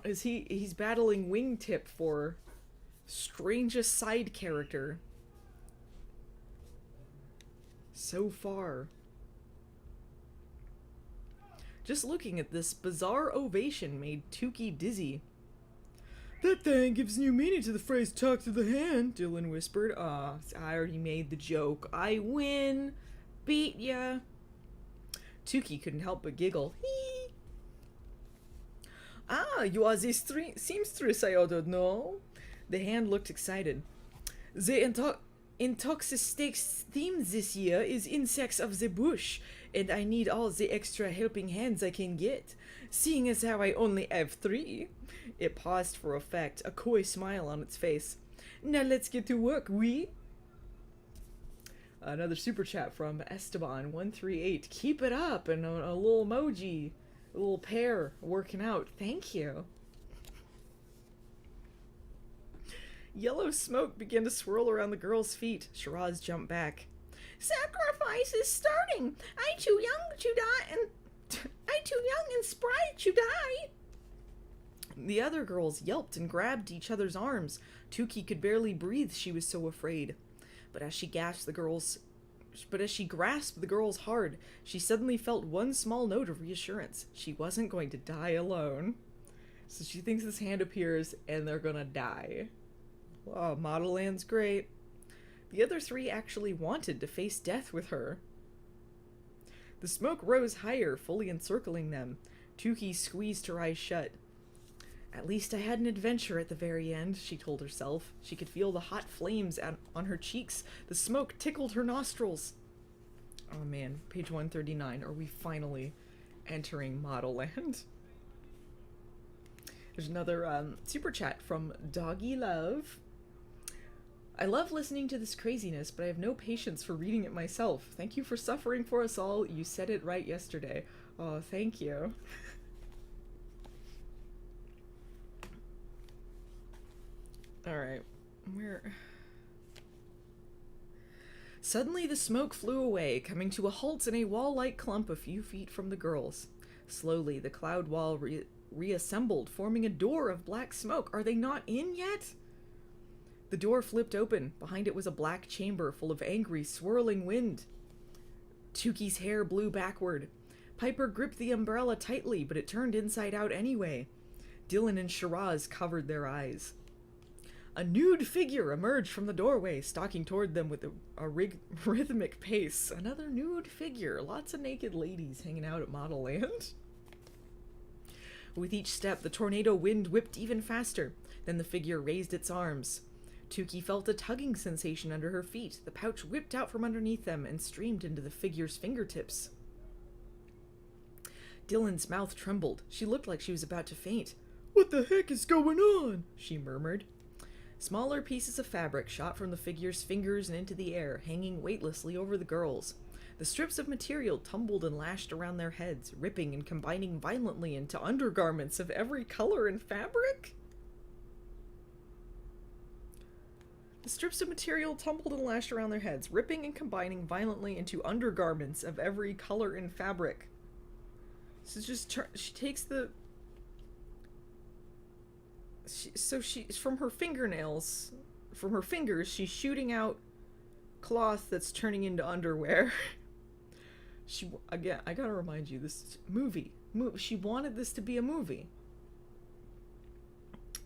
Speaker 1: he's battling Wingtip for strangest side character so far. Just looking at this bizarre ovation made Tuki dizzy. That thing gives new meaning to the phrase talk to the hand, Dylan whispered. I already made the joke. I win. Beat ya. Tuki couldn't help but giggle. Hee. You are the seamstress, I ordered, no? The hand looked excited. The Intoxistate's theme this year is insects of the bush, and I need all the extra helping hands I can get, seeing as how I only have 3. It paused for effect, a coy smile on its face. Now let's get to work, we. Another super chat from Esteban138. Keep it up, and a little emoji, a little pear working out. Thank you. Yellow smoke began to swirl around the girl's feet. Shiraz jumped back. Sacrifice is starting. I too young to die, and I too young and spry to die. The other girls yelped and grabbed each other's arms. Tuki could barely breathe, she was so afraid. But as she grasped the girls hard, she suddenly felt one small note of reassurance. She wasn't going to die alone. So she thinks this hand appears and they're gonna die. Oh, Modelland's great. The other 3 actually wanted to face death with her. The smoke rose higher, fully encircling them. Tuki squeezed her eyes shut. At least I had an adventure at the very end, she told herself. She could feel the hot flames on her cheeks. The smoke tickled her nostrils. Oh man, page 139. Are we finally entering Modelland? There's another super chat from Doggy Love. I love listening to this craziness, but I have no patience for reading it myself. Thank you for suffering for us all. You said it right yesterday. Oh, thank you. Alright, Suddenly the smoke flew away, coming to a halt in a wall-like clump a few feet from the girls. Slowly, the cloud wall reassembled, forming a door of black smoke. Are they not in yet? The door flipped open. Behind it was a black chamber full of angry, swirling wind. Tuki's hair blew backward. Piper gripped the umbrella tightly, but it turned inside out anyway. Dylan and Shiraz covered their eyes. A nude figure emerged from the doorway, stalking toward them with a rhythmic pace. Another nude figure. Lots of naked ladies hanging out at Modelland. With each step, the tornado wind whipped even faster. Then the figure raised its arms. Tuki felt a tugging sensation under her feet. The pouch whipped out from underneath them and streamed into the figure's fingertips. Dylan's mouth trembled. She looked like she was about to faint. "What the heck is going on?" she murmured. Smaller pieces of fabric shot from the figure's fingers and into the air, hanging weightlessly over the girls. The strips of material tumbled and lashed around their heads, ripping and combining violently into undergarments of every color and fabric? The strips of material tumbled and lashed around their heads, ripping and combining violently into undergarments of every color and fabric. So she takes the... from her fingernails, from her fingers, she's shooting out cloth that's turning into underwear. Again, I gotta remind you, this movie. She wanted this to be a movie.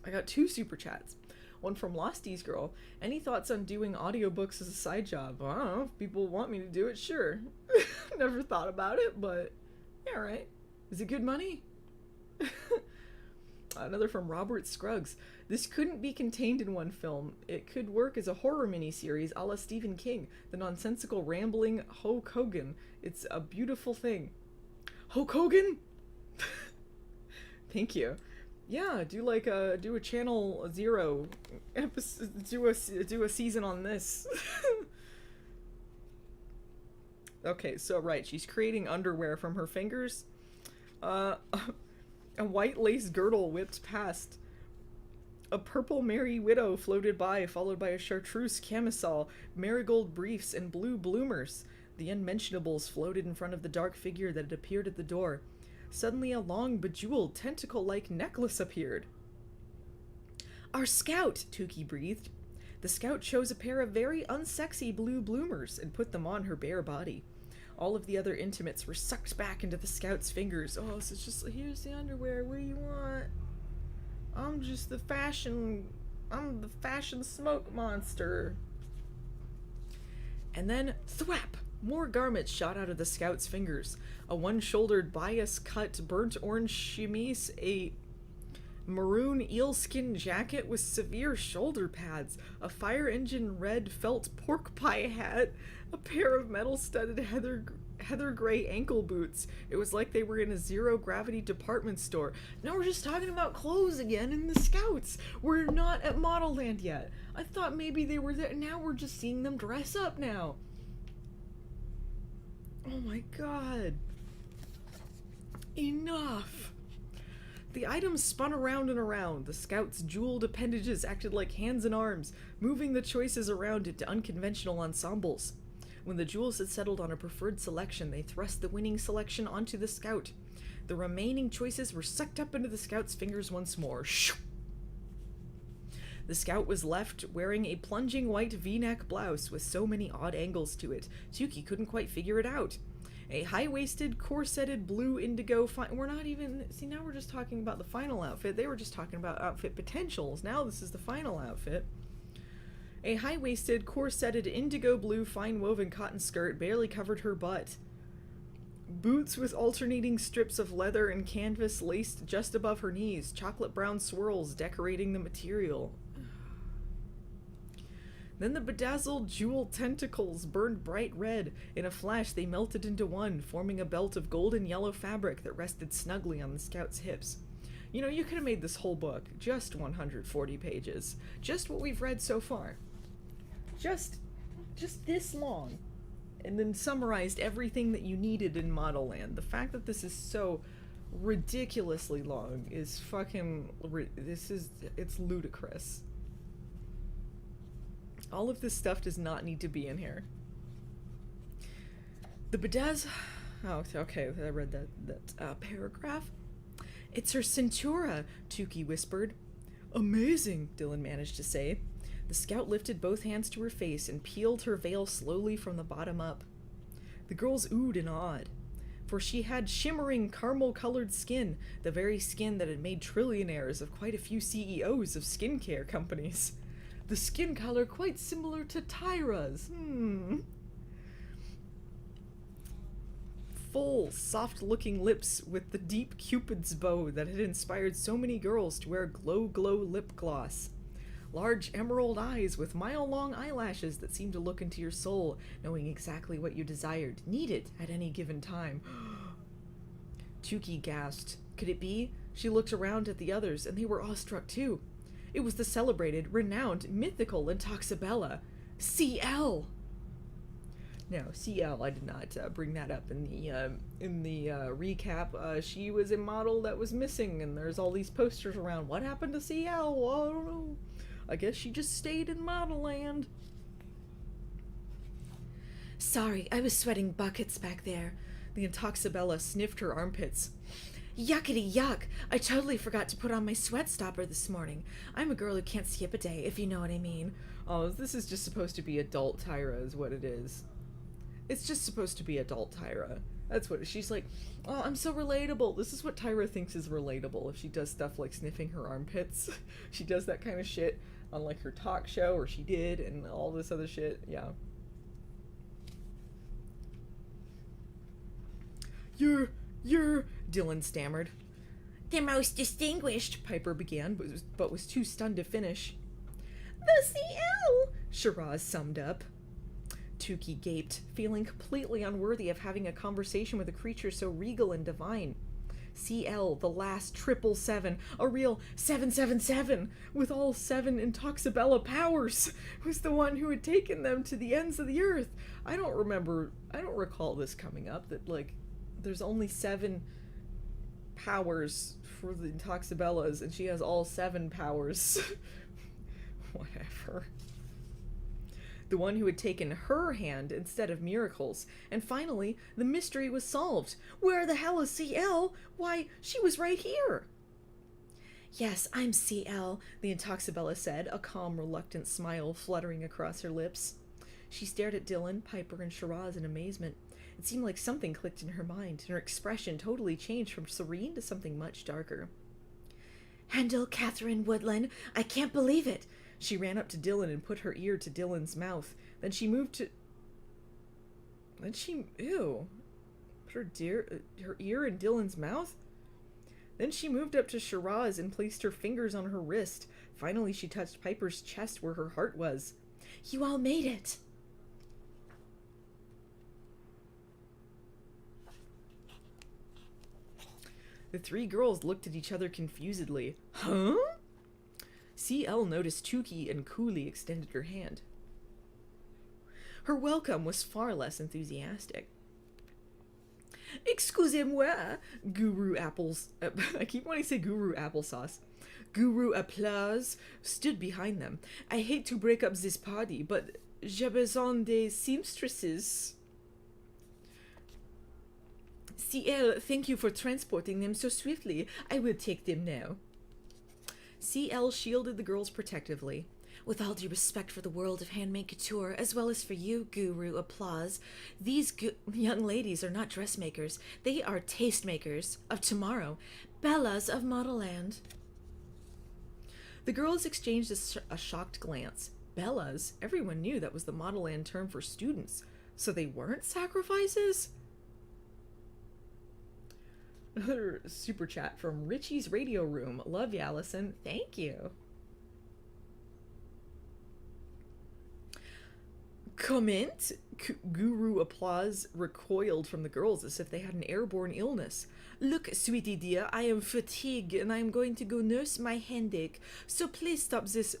Speaker 1: I got 2 super chats. One from Losties Girl. Any thoughts on doing audiobooks as a side job? I don't know. If people want me to do it, sure. Never thought about it, but yeah, right. Is it good money? Another from Robert Scruggs. This couldn't be contained in one film. It could work as a horror miniseries a la Stephen King. The nonsensical rambling Hulk Hogan. It's a beautiful thing. Hulk Hogan? Thank you. Yeah, do a Channel Zero episode, do a season on this. Okay, so right, she's creating underwear from her fingers. A white lace girdle whipped past. A purple Merry Widow floated by, followed by a chartreuse camisole, marigold briefs, and blue bloomers. The unmentionables floated in front of the dark figure that had appeared at the door. Suddenly a long, bejeweled, tentacle-like necklace appeared. "Our scout," Tuki breathed. The scout chose a pair of very unsexy blue bloomers and put them on her bare body. All of the other intimates were sucked back into the scout's fingers. Oh, so it's just, here's the underwear, what do you want? I'm the fashion smoke monster. And then, thwap! More garments shot out of the scout's fingers. A one-shouldered, bias-cut, burnt orange chemise, a maroon eelskin jacket with severe shoulder pads, a fire engine red felt pork pie hat, a pair of metal-studded heather gray ankle boots. It was like they were in a zero-gravity department store. Now we're just talking about clothes again in the Scouts. We're not at Modelland yet. I thought maybe they were there. Now we're just seeing them dress up now. Oh my god. Enough. The items spun around and around. The Scouts' jeweled appendages acted like hands and arms, moving the choices around into unconventional ensembles. When the jewels had settled on a preferred selection, they thrust the winning selection onto the Scout. The remaining choices were sucked up into the Scout's fingers once more. Shoo! The Scout was left wearing a plunging white V-neck blouse with so many odd angles to it, Tuki couldn't quite figure it out. A high-waisted, corseted blue indigo we're not even... See, now we're just talking about the final outfit. They were just talking about outfit potentials. Now this is the final outfit. A high-waisted, corseted indigo blue fine-woven cotton skirt barely covered her butt. Boots with alternating strips of leather and canvas laced just above her knees, chocolate brown swirls decorating the material. Then the bedazzled jewel tentacles burned bright red. In a flash, they melted into one, forming a belt of golden yellow fabric that rested snugly on the Scout's hips. You know, you could have made this whole book just 140 pages. Just what we've read so far. Just this long. And then summarized everything that you needed in Modelland. The fact that this is so ridiculously long is fucking... it's ludicrous. All of this stuff does not need to be in here. The Oh, okay, I read that paragraph. It's her Centura, Tukey whispered. Amazing, Dylan managed to say. The scout lifted both hands to her face and peeled her veil slowly from the bottom up. The girls oohed and awed, for she had shimmering caramel-colored skin, the very skin that had made trillionaires of quite a few CEOs of skincare companies. The skin color quite similar to Tyra's. Full, soft-looking lips with the deep Cupid's bow that had inspired so many girls to wear glow lip gloss. Large emerald eyes with mile-long eyelashes that seemed to look into your soul, knowing exactly what you desired, needed at any given time. Tukey gasped. Could it be? She looked around at the others, and they were awestruck too. It was the celebrated, renowned, mythical Intoxabella, CL. No, CL. I did not bring that up in the recap. She was a model that was missing, and there's all these posters around. What happened to CL? Well, I don't know. I guess she just stayed in Modelland.
Speaker 2: Sorry, I was sweating buckets back there.
Speaker 1: The Intoxabella sniffed her armpits.
Speaker 2: Yuckity yuck! I totally forgot to put on my sweat stopper this morning. I'm a girl who can't skip a day, if you know what I mean.
Speaker 1: Oh, this is just supposed to be adult Tyra is what it is. It's just supposed to be adult Tyra. That's what she's like. Oh, I'm so relatable. This is what Tyra thinks is relatable. If she does stuff like sniffing her armpits, she does that kind of shit on like her talk show, or she did, and all this other shit. Yeah. You're, Dylan stammered.
Speaker 2: The most distinguished,
Speaker 1: Piper began, but was too stunned to finish. The CL, Shiraz summed up. Tukey gaped, feeling completely unworthy of having a conversation with a creature so regal and divine. CL, the last 777, a real 777, with all 7 Intoxabella powers, was the one who had taken them to the ends of the earth. I don't recall this coming up, that, like, there's only 7 powers for the Intoxabellas, and she has all 7 powers. Whatever. The one who had taken her hand instead of Miracle's. And finally, the mystery was solved. Where the hell is CL? Why, she was right here. Yes, I'm CL, the Intoxabella said, a calm, reluctant smile fluttering across her lips. She stared at Dylan, Piper, and Shiraz in amazement. It seemed like something clicked in her mind, and her expression totally changed from serene to something much darker.
Speaker 2: Handel Catherine Woodland, I can't believe it.
Speaker 1: She ran up to Dylan and put her ear to Dylan's mouth. Then she moved to... Ew. Put her ear in Dylan's mouth? Then she moved up to Shiraz and placed her fingers on her wrist. Finally, she touched Piper's chest where her heart was.
Speaker 2: You all made it.
Speaker 1: The 3 girls looked at each other confusedly. Huh? CL noticed Tukey and coolly extended her hand. Her welcome was far less enthusiastic. Excusez-moi, Guru Apples... I keep wanting to say Guru Applesauce. Guru Applause stood behind them. I hate to break up this party, but j'ai besoin des seamstresses. CL, thank you for transporting them so swiftly. I will take them now. CL shielded the girls protectively. With all due respect for the world of handmade couture, as well as for you, Guru Applause, these young ladies are not dressmakers. They are tastemakers of tomorrow, Bellas of Modelland. The girls exchanged a shocked glance. Bellas? Everyone knew that was the Modelland term for students. So they weren't sacrifices? Another super chat from Richie's Radio Room. Love you, Allison. Thank you. Comment? Guru Applause recoiled from the girls as if they had an airborne illness. Look, sweetie dear, I am fatigued and I am going to go nurse my headache. So please stop this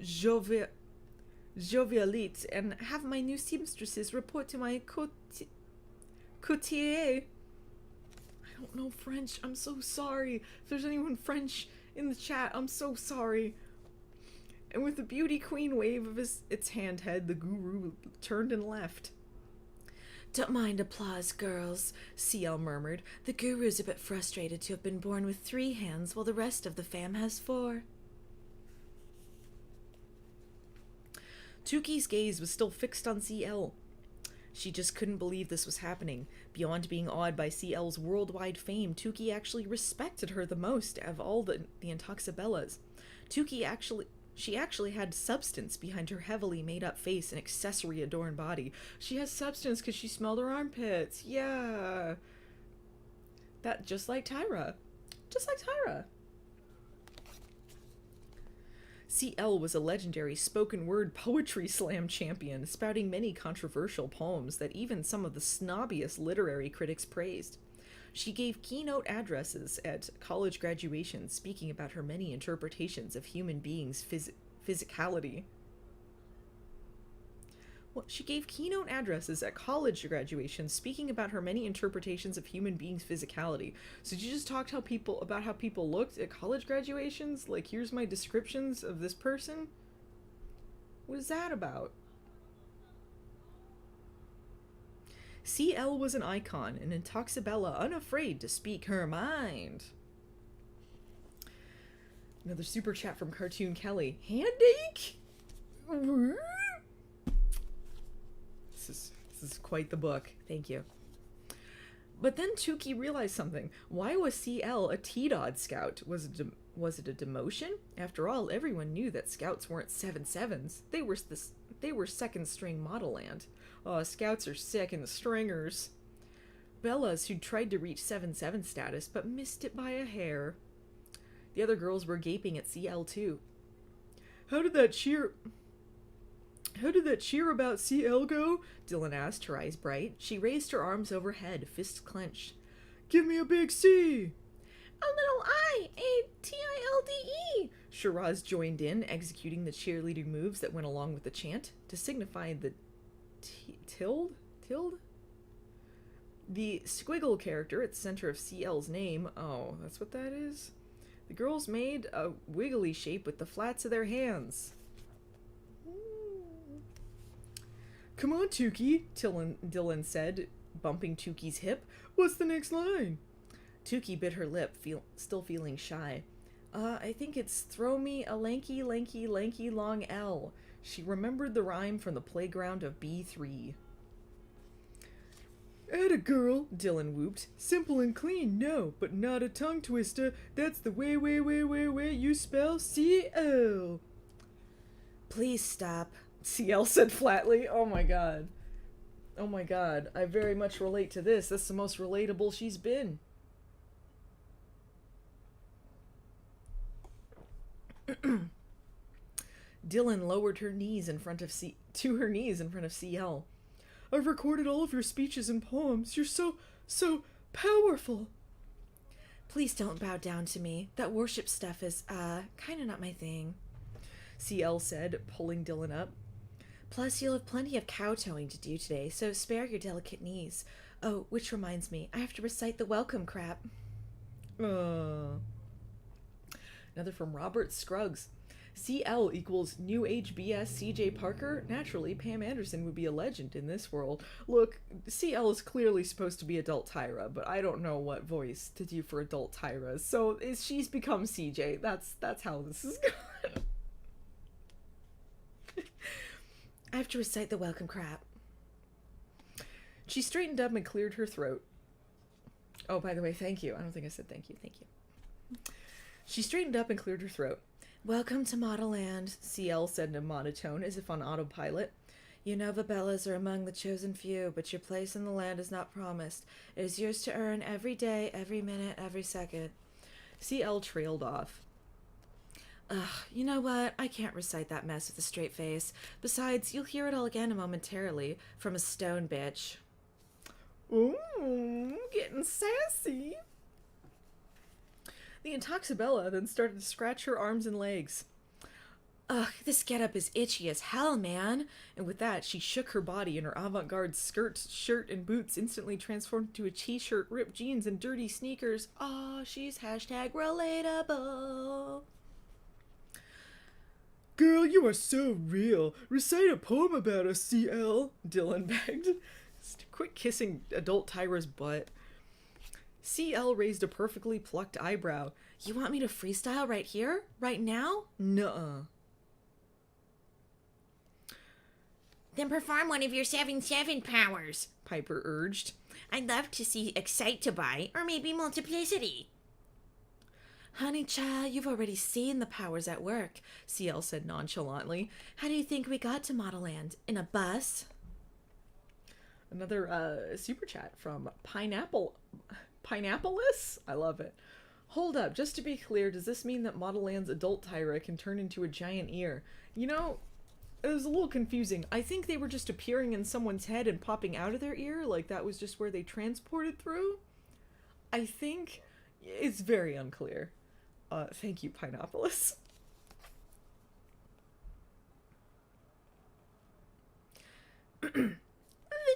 Speaker 1: jovialite and have my new seamstresses report to my coutier. I don't know French. I'm so sorry. If there's anyone French in the chat, I'm so sorry. And with a beauty queen wave of its handhead, the guru turned and left.
Speaker 2: Don't mind applause, girls, CL murmured. The guru's a bit frustrated to have been born with 3 hands while the rest of the fam has 4.
Speaker 1: Tuki's gaze was still fixed on CL. She just couldn't believe this was happening. Beyond being awed by CL's worldwide fame, Tuki actually respected her the most of all the Intoxibellas. She actually had substance behind her heavily made-up face and accessory-adorned body. She has substance because she smelled her armpits. Yeah. That, just like Tyra. Just like Tyra. CL was a legendary spoken-word poetry slam champion, spouting many controversial poems that even some of the snobbiest literary critics praised. She gave keynote addresses at college graduations, speaking about her many interpretations of human beings' physicality. She gave keynote addresses at college graduations, speaking about her many interpretations of human beings' physicality. So she just talked about how people looked at college graduations? Like, here's my descriptions of this person? What is that about? CL was an icon, an Intoxibella unafraid to speak her mind. Another super chat from Cartoon Kelly. Handache? This is quite the book. Thank you. But then Tuki realized something. Why was CL a T-Dod scout? Was it a demotion? After all, everyone knew that scouts weren't 7/7s. They were second string Modelland. Oh, scouts are second stringers. Bellas who'd tried to reach 7/7 status but missed it by a hair. The other girls were gaping at CL too. How did that cheer about CL go? Dylan asked, her eyes bright. She raised her arms overhead, fists clenched. Give me a big C! A little I, a Tilde! Shiraz joined in, executing the cheerleading moves that went along with the chant, to signify the tilde? The squiggle character at the center of CL's name. Oh, that's what that is? The girls made a wiggly shape with the flats of their hands. Come on, Tuki, Dylan said, bumping Tuki's hip. What's the next line? Tuki bit her lip, still feeling shy. I think it's throw me a lanky, lanky, lanky long L. She remembered the rhyme from the playground of B3. Atta girl, Dylan whooped. Simple and clean, no, but not a tongue twister. That's the way you spell CL. Please stop, CL said flatly. Oh my god. Oh my god. I very much relate to this. That's the most relatable she's been. Dylan lowered her knees in front of CL. I've recorded all of your speeches and poems. You're so powerful. Please don't bow down to me. That worship stuff is, kinda not my thing, CL said, pulling Dylan up. Plus, you'll have plenty of kowtowing to do today, so spare your delicate knees. Oh, which reminds me, I have to recite the welcome crap. Another from Robert Scruggs. CL equals New Age BS CJ Parker? Naturally, Pam Anderson would be a legend in this world. Look, CL is clearly supposed to be adult Tyra, but I don't know what voice to do for adult Tyra, so she's become CJ. That's how this is going. I have to recite the welcome crap. She straightened up and cleared her throat. Oh, by the way, thank you. I don't think I said thank you. Thank you. She straightened up and cleared her throat. Welcome to Modelland, CL said in a monotone, as if on autopilot. You Nova Bellas are among the chosen few, but your place in the land is not promised. It is yours to earn every day, every minute, every second. CL trailed off. Ugh, you know what? I can't recite that mess with a straight face. Besides, you'll hear it all again momentarily from a stone bitch. Ooh, getting sassy. The Intoxibella then started to scratch her arms and legs. Ugh, this getup is itchy as hell, man. And with that, she shook her body, and her avant-garde skirt, shirt, and boots instantly transformed into a t-shirt, ripped jeans, and dirty sneakers. Aw, she's hashtag relatable. Girl, you are so real. Recite a poem about us, CL, Dylan begged. Quit kissing adult Tyra's butt. CL raised a perfectly plucked eyebrow.
Speaker 2: You want me to freestyle right here? Right now?
Speaker 1: Nuh-uh.
Speaker 2: Then perform one of your 7-7 powers,
Speaker 1: Piper urged.
Speaker 2: I'd love to see Excite-to-Buy, or maybe Multiplicity. Honey child, you've already seen the powers at work, CL said nonchalantly. How do you think we got to Modelland? In a bus?
Speaker 1: Another super chat from Pineappleus? I love it. Hold up, just to be clear, does this mean that Modelland's adult Tyra can turn into a giant ear? You know, it was a little confusing. I think they were just appearing in someone's head and popping out of their ear, like that was just where they transported through. I think it's very unclear. Thank you, Pineappleus.
Speaker 2: The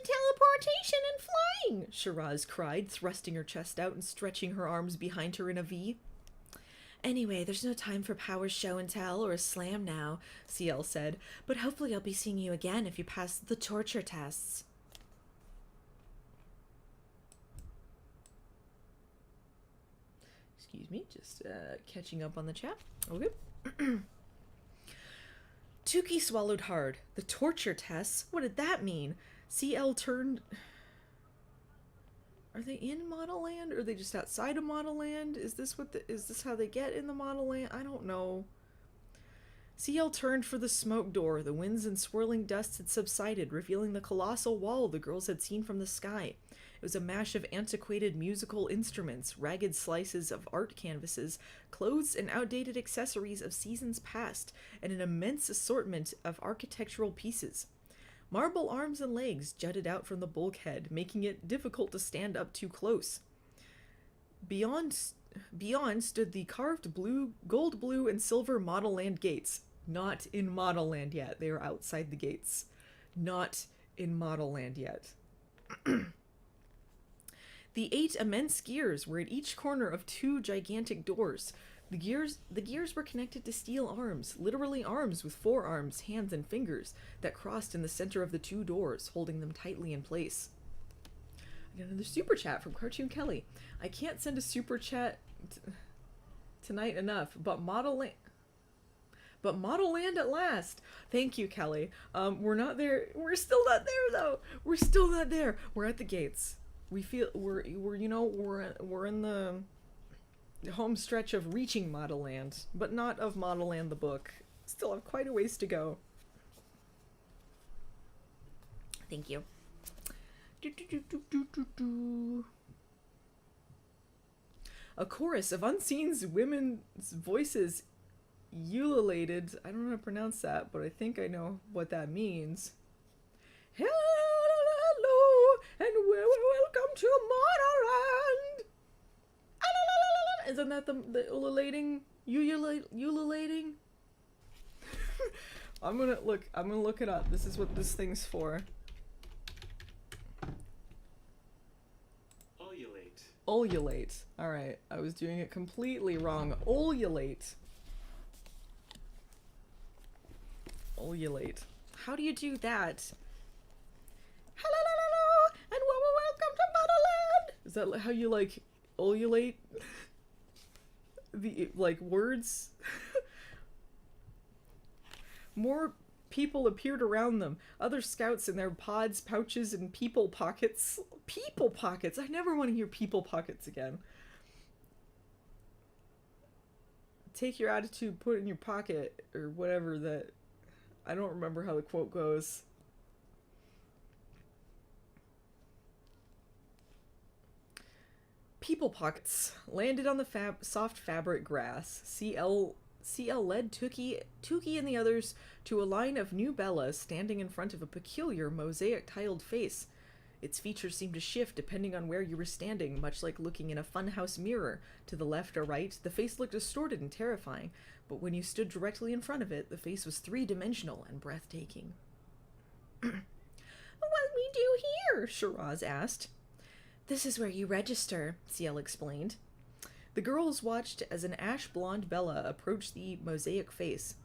Speaker 2: teleportation and flying,
Speaker 1: Shiraz cried, thrusting her chest out and stretching her arms behind her in a V.
Speaker 2: Anyway, there's no time for power show and tell or a slam now, CL said, but hopefully I'll be seeing you again if you pass the torture tests.
Speaker 1: Excuse me, just catching up on the chat. Okay. Tukey swallowed hard. The torture tests? What did that mean? CL turned... Are they in Modelland? Or are they just outside of Modelland? Is this how they get in the Modelland? I don't know. CL turned for the smoke door. The winds and swirling dust had subsided, revealing the colossal wall the girls had seen from the sky. It was a mash of antiquated musical instruments, ragged slices of art canvases, clothes and outdated accessories of seasons past, and an immense assortment of architectural pieces. Marble arms and legs jutted out from the bulkhead, making it difficult to stand up too close. Beyond stood the carved gold blue and silver Modelland gates. Not in Modelland yet. They are outside the gates. Not in Modelland yet. The 8 immense gears were at each corner of 2 gigantic doors. The gears were connected to steel arms, literally arms with forearms, hands, and fingers, that crossed in the center of the 2 doors, holding them tightly in place. I got another super chat from Cartoon Kelly. I can't send a super chat tonight enough, but Modelland at last. Thank you, Kelly. We're not there. We're still not there though. We're still not there. We're at the gates. We feel we're in the home stretch of reaching Modelland, but not of Modelland the book. Still have quite a ways to go.
Speaker 2: Thank you.
Speaker 1: A chorus of unseen women's voices ululated. I don't know how to pronounce that, but I think I know what that means. Hello and welcome to Modelland. Isn't that the ululating? Ululating? I'm gonna look it up. This is what this thing's for. Ululate. Alright, I was doing it completely wrong. Ululate. Ululate. How do you do that? Hello, and welcome to Modelland! Is that how you, like, ululate? The, like, words? More people appeared around them. Other scouts in their pods, pouches, and people pockets. People pockets! I never want to hear people pockets again. Take your attitude, put it in your pocket, or whatever that... I don't remember how the quote goes. People pockets landed on the soft fabric grass. CL led Tukey and the others to a line of new Bellas standing in front of a peculiar mosaic-tiled face. Its features seemed to shift depending on where you were standing, much like looking in a funhouse mirror. To the left or right, the face looked distorted and terrifying, but when you stood directly in front of it, the face was three-dimensional and breathtaking. What we do here? Shiraz asked. This is where you register, CL explained. The girls watched as an ash-blonde Bella approached the mosaic face.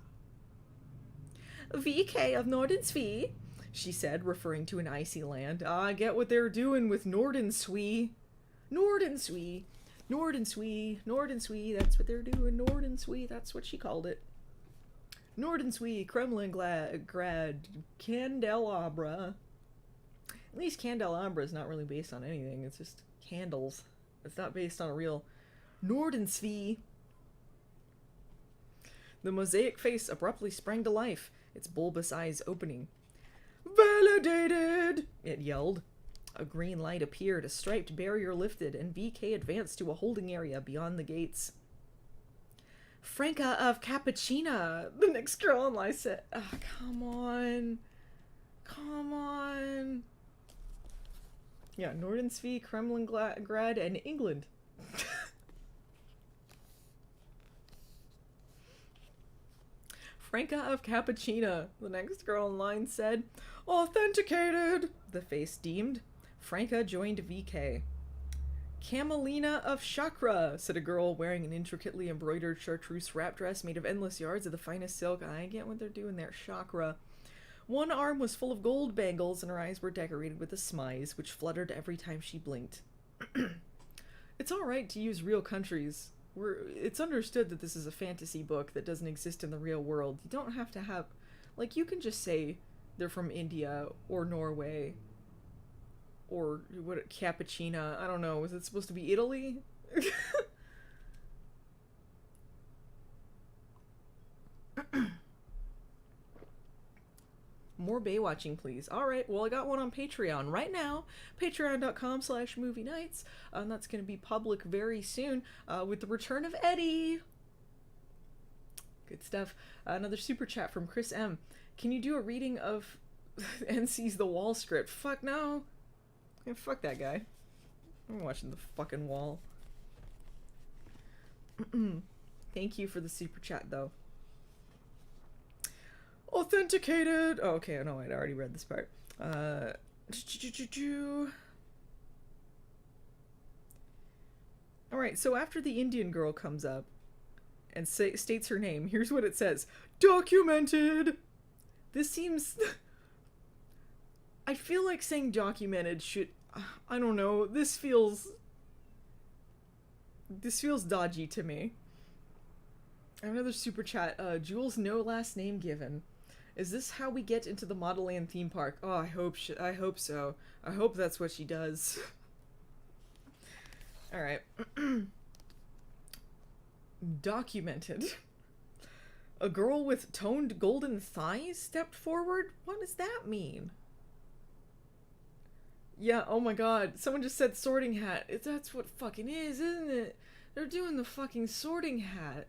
Speaker 1: VK of Norden's Fee, she said, referring to an icy land. I get what they're doing with Nordenswee. Nordenswee. Nordenswee. Nordenswee. That's what they're doing. Nordenswee. That's what she called it. Nordenswee. Kremlingrad. Candelabra. At least Candelabra is not really based on anything. It's just candles. It's not based on a real Nordenswee. The mosaic face abruptly sprang to life, its bulbous eyes opening. Validated! It yelled. A green light appeared, a striped barrier lifted, and VK advanced to a holding area beyond the gates. Franca of Cappuccina, the next girl in line said. Oh, come on. Come on. Yeah, Nordensvie, Kremlingrad, and England. Franca of Cappuccina, the next girl in line said. Authenticated, the face deemed. Franca joined VK. Camelina of Chakra, said a girl wearing an intricately embroidered chartreuse wrap dress made of endless yards of the finest silk. I get what they're doing there. Chakra. One arm was full of gold bangles, and her eyes were decorated with a smize, which fluttered every time she blinked. It's alright to use real countries. It's understood that this is a fantasy book that doesn't exist in the real world. You don't have to have... Like, you can just say they're from India, or Norway, or what, Cappuccina. I don't know. Was it supposed to be Italy? More Baywatching, please. Alright, well, I got one on Patreon right now. Patreon.com/movie nights. And that's going to be public very soon with the return of Eddie. Good stuff. Another super chat from Chris M. Can you do a reading of NC's The Wall script? Fuck no. Yeah, fuck that guy. I'm watching The fucking Wall. Thank you for the super chat, though. Authenticated! Oh, okay, no, I'd already read this part. Alright, so after the Indian girl comes up and states her name, here's what it says. Documented! This seems... I feel like saying documented should... I don't know, this feels dodgy to me. I have another super chat. Jules, no last name given. Is this how we get into the Modelland theme park? Oh, I hope so. I hope that's what she does. Alright. Documented. A girl with toned golden thighs stepped forward? What does that mean? Yeah, oh my god. Someone just said sorting hat. That's what fucking is, isn't it? They're doing the fucking sorting hat.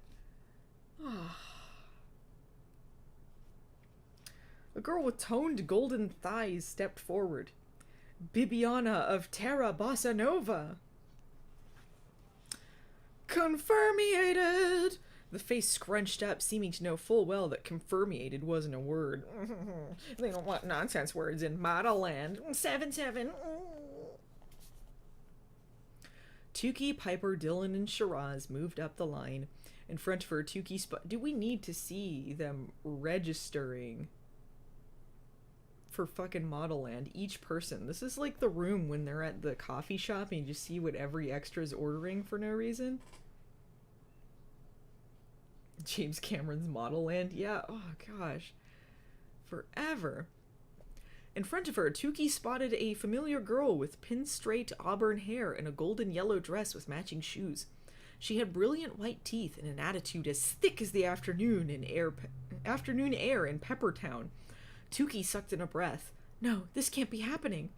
Speaker 1: A girl with toned golden thighs stepped forward. Bibiana of Terra Bossa Nova. Confirmiated! The face scrunched up, seeming to know full well that confirmiated wasn't a word. They don't want nonsense words in Modelland. 7-7. Tukey, Piper, Dylan, and Shiraz moved up the line. In front of her, Tukey do we need to see them registering for fucking Modelland? Each person. This is like the room when they're at the coffee shop and you just see what every extra is ordering for no reason. James Cameron's Modelland. Yeah, oh gosh. Forever. In front of her, Tukey spotted a familiar girl with pin-straight auburn hair and a golden yellow dress with matching shoes. She had brilliant white teeth and an attitude as thick as the afternoon air in Peppertown. Tukey sucked in a breath. No, this can't be happening.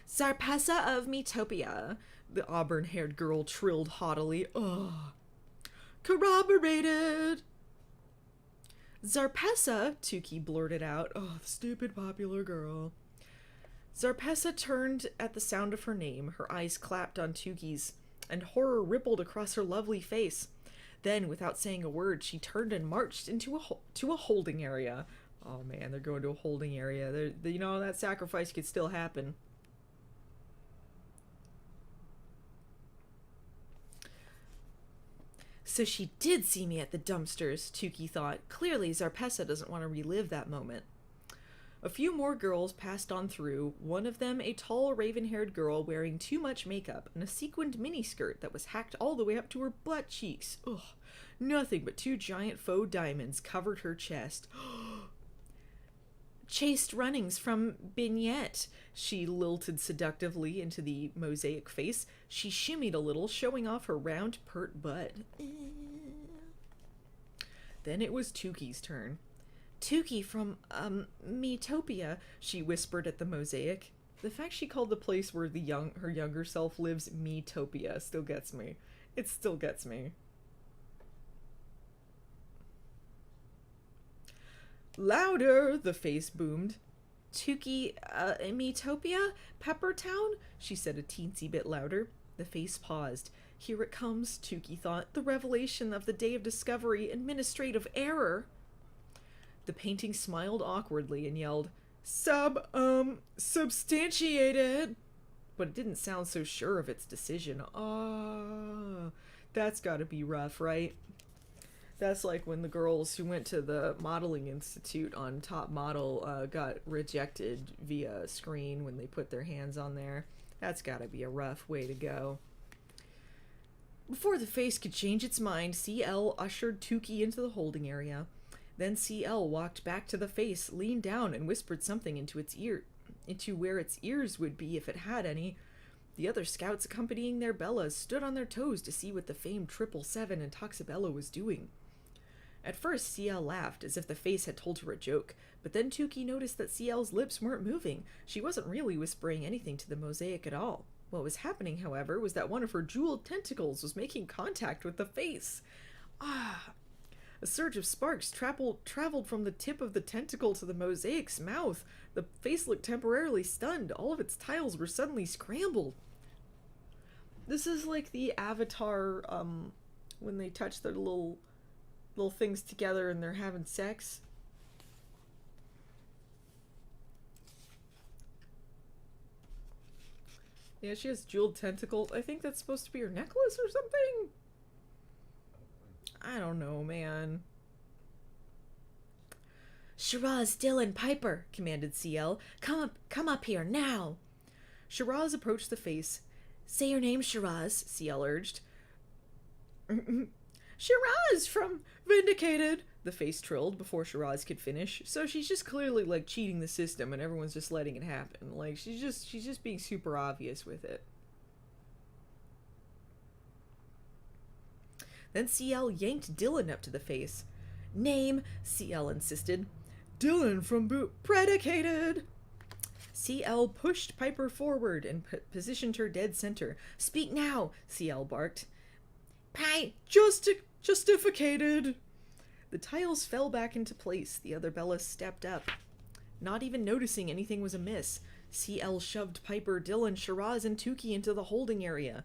Speaker 1: Zarpessa of Metopia, the auburn-haired girl trilled haughtily. Ugh. Corroborated! Zarpessa, Tukey blurted out. Oh, the stupid popular girl. Zarpessa turned at the sound of her name. Her eyes clapped on Tukey's, and horror rippled across her lovely face. Then, without saying a word, she turned and marched into a holding area. Oh man, they're going to a holding area. You know, that sacrifice could still happen. So she did see me at the dumpsters, Tukey thought. Clearly, Zarpessa doesn't want to relive that moment. A few more girls passed on through, one of them a tall, raven-haired girl wearing too much makeup and a sequined miniskirt that was hacked all the way up to her butt cheeks. Ugh. Nothing but two giant faux diamonds covered her chest. Chaste runnings from Bignette, she lilted seductively into the mosaic face. She shimmied a little, showing off her round, pert butt. Then it was Tuki's turn. Tuki from, Metopia, she whispered at the mosaic. The fact she called the place where her younger self lives Metopia still gets me. It still gets me. Louder, the face boomed. Tuki, Metopia? Peppertown? She said a teensy bit louder. The face paused. Here it comes, Tuki thought. The revelation of the day of discovery, administrative error. The painting smiled awkwardly and yelled, substantiated. But it didn't sound so sure of its decision. That's gotta be rough, right? That's like when the girls who went to the modeling institute on Top Model got rejected via screen when they put their hands on there. That's gotta be a rough way to go. Before the face could change its mind, CL ushered Tuki into the holding area. Then CL walked back to the face, leaned down, and whispered something into where its ears would be if it had any. The other scouts accompanying their Bellas stood on their toes to see what the famed 777 and Toxabella was doing. At first, CL laughed, as if the face had told her a joke, but then Tuki noticed that CL's lips weren't moving. She wasn't really whispering anything to the mosaic at all. What was happening, however, was that one of her jeweled tentacles was making contact with the face. A surge of sparks traveled from the tip of the tentacle to the mosaic's mouth. The face looked temporarily stunned. All of its tiles were suddenly scrambled. This is like the Avatar, when they touch their little things together and they're having sex. Yeah, she has jeweled tentacles. I think that's supposed to be her necklace or something. I don't know, man.
Speaker 2: Shiraz, Dylan, Piper, commanded CL. Come up here, now.
Speaker 1: Shiraz approached the face.
Speaker 2: Say your name, Shiraz, CL urged.
Speaker 1: Shiraz from Vindicated, the face trilled before Shiraz could finish. So she's just clearly like cheating the system and everyone's just letting it happen. Like she's just being super obvious with it. Then CL yanked Dylan up to the face. Name, CL insisted. Dylan from Predicated. CL pushed Piper forward and positioned her dead center. Speak now, CL barked. Justificated. The tiles fell back into place. The other Bellas stepped up. Not even noticing anything was amiss, CL shoved Piper, Dylan, Shiraz, and Tuki into the holding area.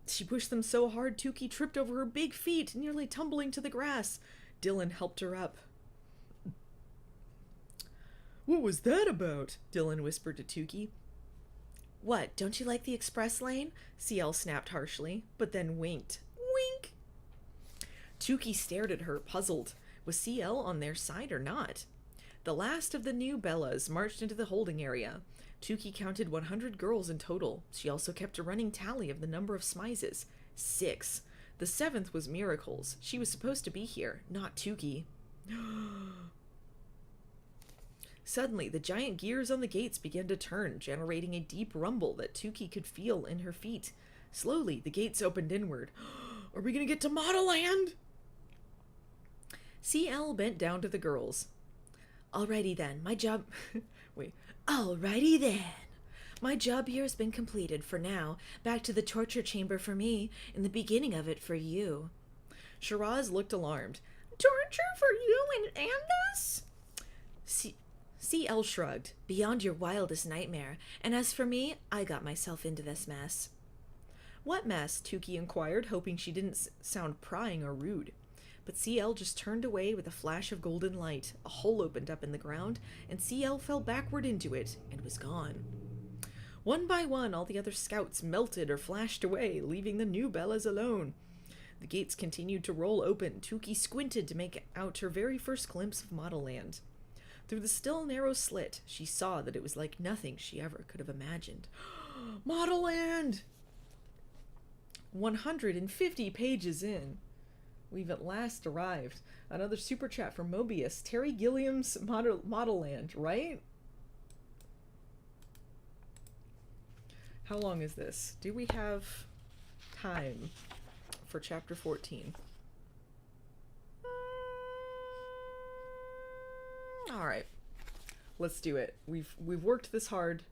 Speaker 1: She pushed them so hard Tuki tripped over her big feet, nearly tumbling to the grass. Dylan helped her up. What was that about? Dylan whispered to Tuki. What, don't you like the express lane? CL snapped harshly, but then winked. Wink! Tuki stared at her, puzzled. Was CL on their side or not? The last of the new Bellas marched into the holding area. Tuki counted 100 girls in total. She also kept a running tally of the number of smizes. 6. The 7th was Miracles. She was supposed to be here, not Tuki. Suddenly, the giant gears on the gates began to turn, generating a deep rumble that Tuki could feel in her feet. Slowly, the gates opened inward. Are we gonna get to Modelland? CL bent down to the girls. Alrighty then, my job... Alrighty then. My job here has been completed for now. Back to the torture chamber for me, and the beginning of it for you. Shiraz looked alarmed. Torture for you and us? CL shrugged. Beyond your wildest nightmare. And as for me, I got myself into this mess. What mess? Tuki inquired, hoping she didn't sound prying or rude. But CL just turned away with a flash of golden light. A hole opened up in the ground, and CL fell backward into it and was gone. One by one, all the other scouts melted or flashed away, leaving the new Bellas alone. The gates continued to roll open. Tuki squinted to make out her very first glimpse of Modelland. Through the still narrow slit, she saw that it was like nothing she ever could have imagined. Modelland! 150 pages in. We've at last arrived. Another super chat from Mobius. Terry Gilliam's Modelland, right? How long is this? Do we have time for chapter 14? All right. Let's do it. We've worked this hard.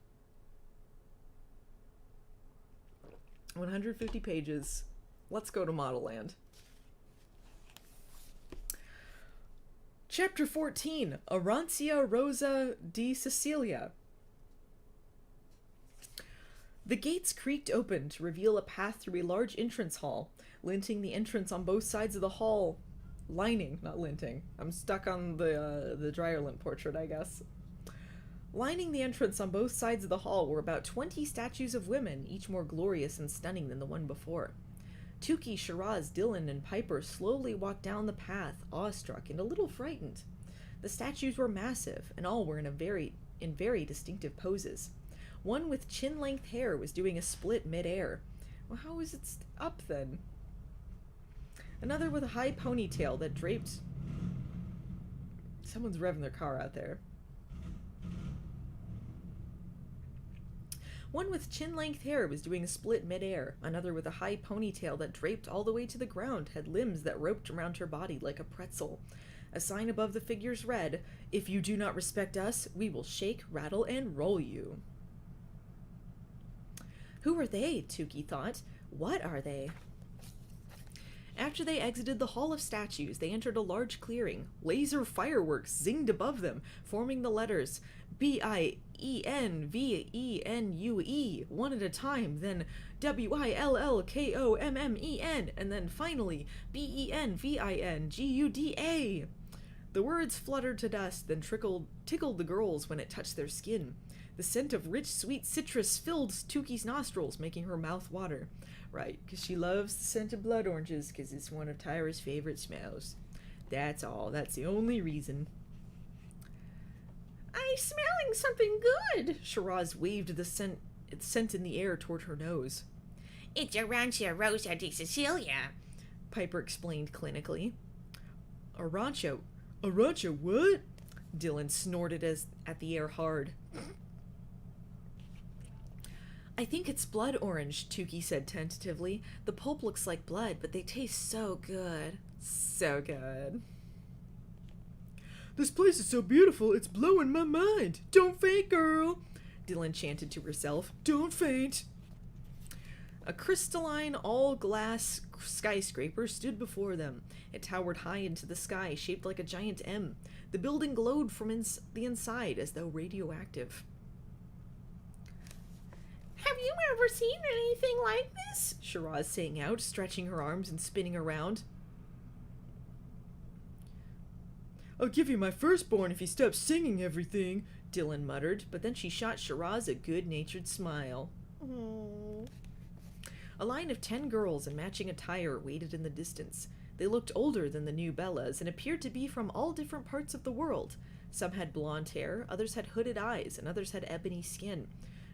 Speaker 1: 150 pages. Let's go to Modelland. Chapter 14, Arancia Rosa di Sicilia. The gates creaked open to reveal a path through a large entrance hall, linting the entrance on both sides of the hall. Lining, not linting. I'm stuck on the dryer lint portrait, I guess. Lining the entrance on both sides of the hall were about 20 statues of women, each more glorious and stunning than the one before. Tukey, Shiraz, Dylan, and Piper slowly walked down the path, awestruck and a little frightened. The statues were massive, and all were in very distinctive poses. One with chin-length hair was doing a split mid-air. Well, how is it up then? Another with a high ponytail that draped... Someone's revving their car out there. One with chin-length hair was doing a split mid-air. Another with a high ponytail that draped all the way to the ground had limbs that roped around her body like a pretzel. A sign above the figures read, "If you do not respect us, we will shake, rattle, and roll you." Who are they? Tukey thought. What are they? After they exited the Hall of Statues, they entered a large clearing. Laser fireworks zinged above them, forming the letters BIENVENUE, one at a time, then WILLKOMMEN, and then finally BENVINGUDA. The words fluttered to dust, then tickled the girls when it touched their skin. The scent of rich, sweet citrus filled Tukey's nostrils, making her mouth water. Right, because she loves the scent of blood oranges, because it's one of Tyra's favorite smells. That's all. That's the only reason. I'm smelling something good. Shiraz waved the scent in the air toward her nose.
Speaker 2: It's Arancia Rosa di Sicilia,
Speaker 1: Piper explained clinically. Arancia what? Dylan snorted at the air hard. I think it's blood orange, Tukey said tentatively. The pulp looks like blood, but they taste so good. So good. This place is so beautiful, it's blowing my mind. Don't faint, girl, Dylan chanted to herself. Don't faint. A crystalline, all-glass skyscraper stood before them. It towered high into the sky, shaped like a giant M. The building glowed from the inside as though radioactive. Have you ever seen anything like this? Shiraz sang out, stretching her arms and spinning around. I'll give you my firstborn if you stop singing everything, Dylan muttered, but then she shot Shiraz a good-natured smile. Aww. A line of 10 girls in matching attire waited in the distance. They looked older than the new Bellas and appeared to be from all different parts of the world. Some had blonde hair, others had hooded eyes, and others had ebony skin.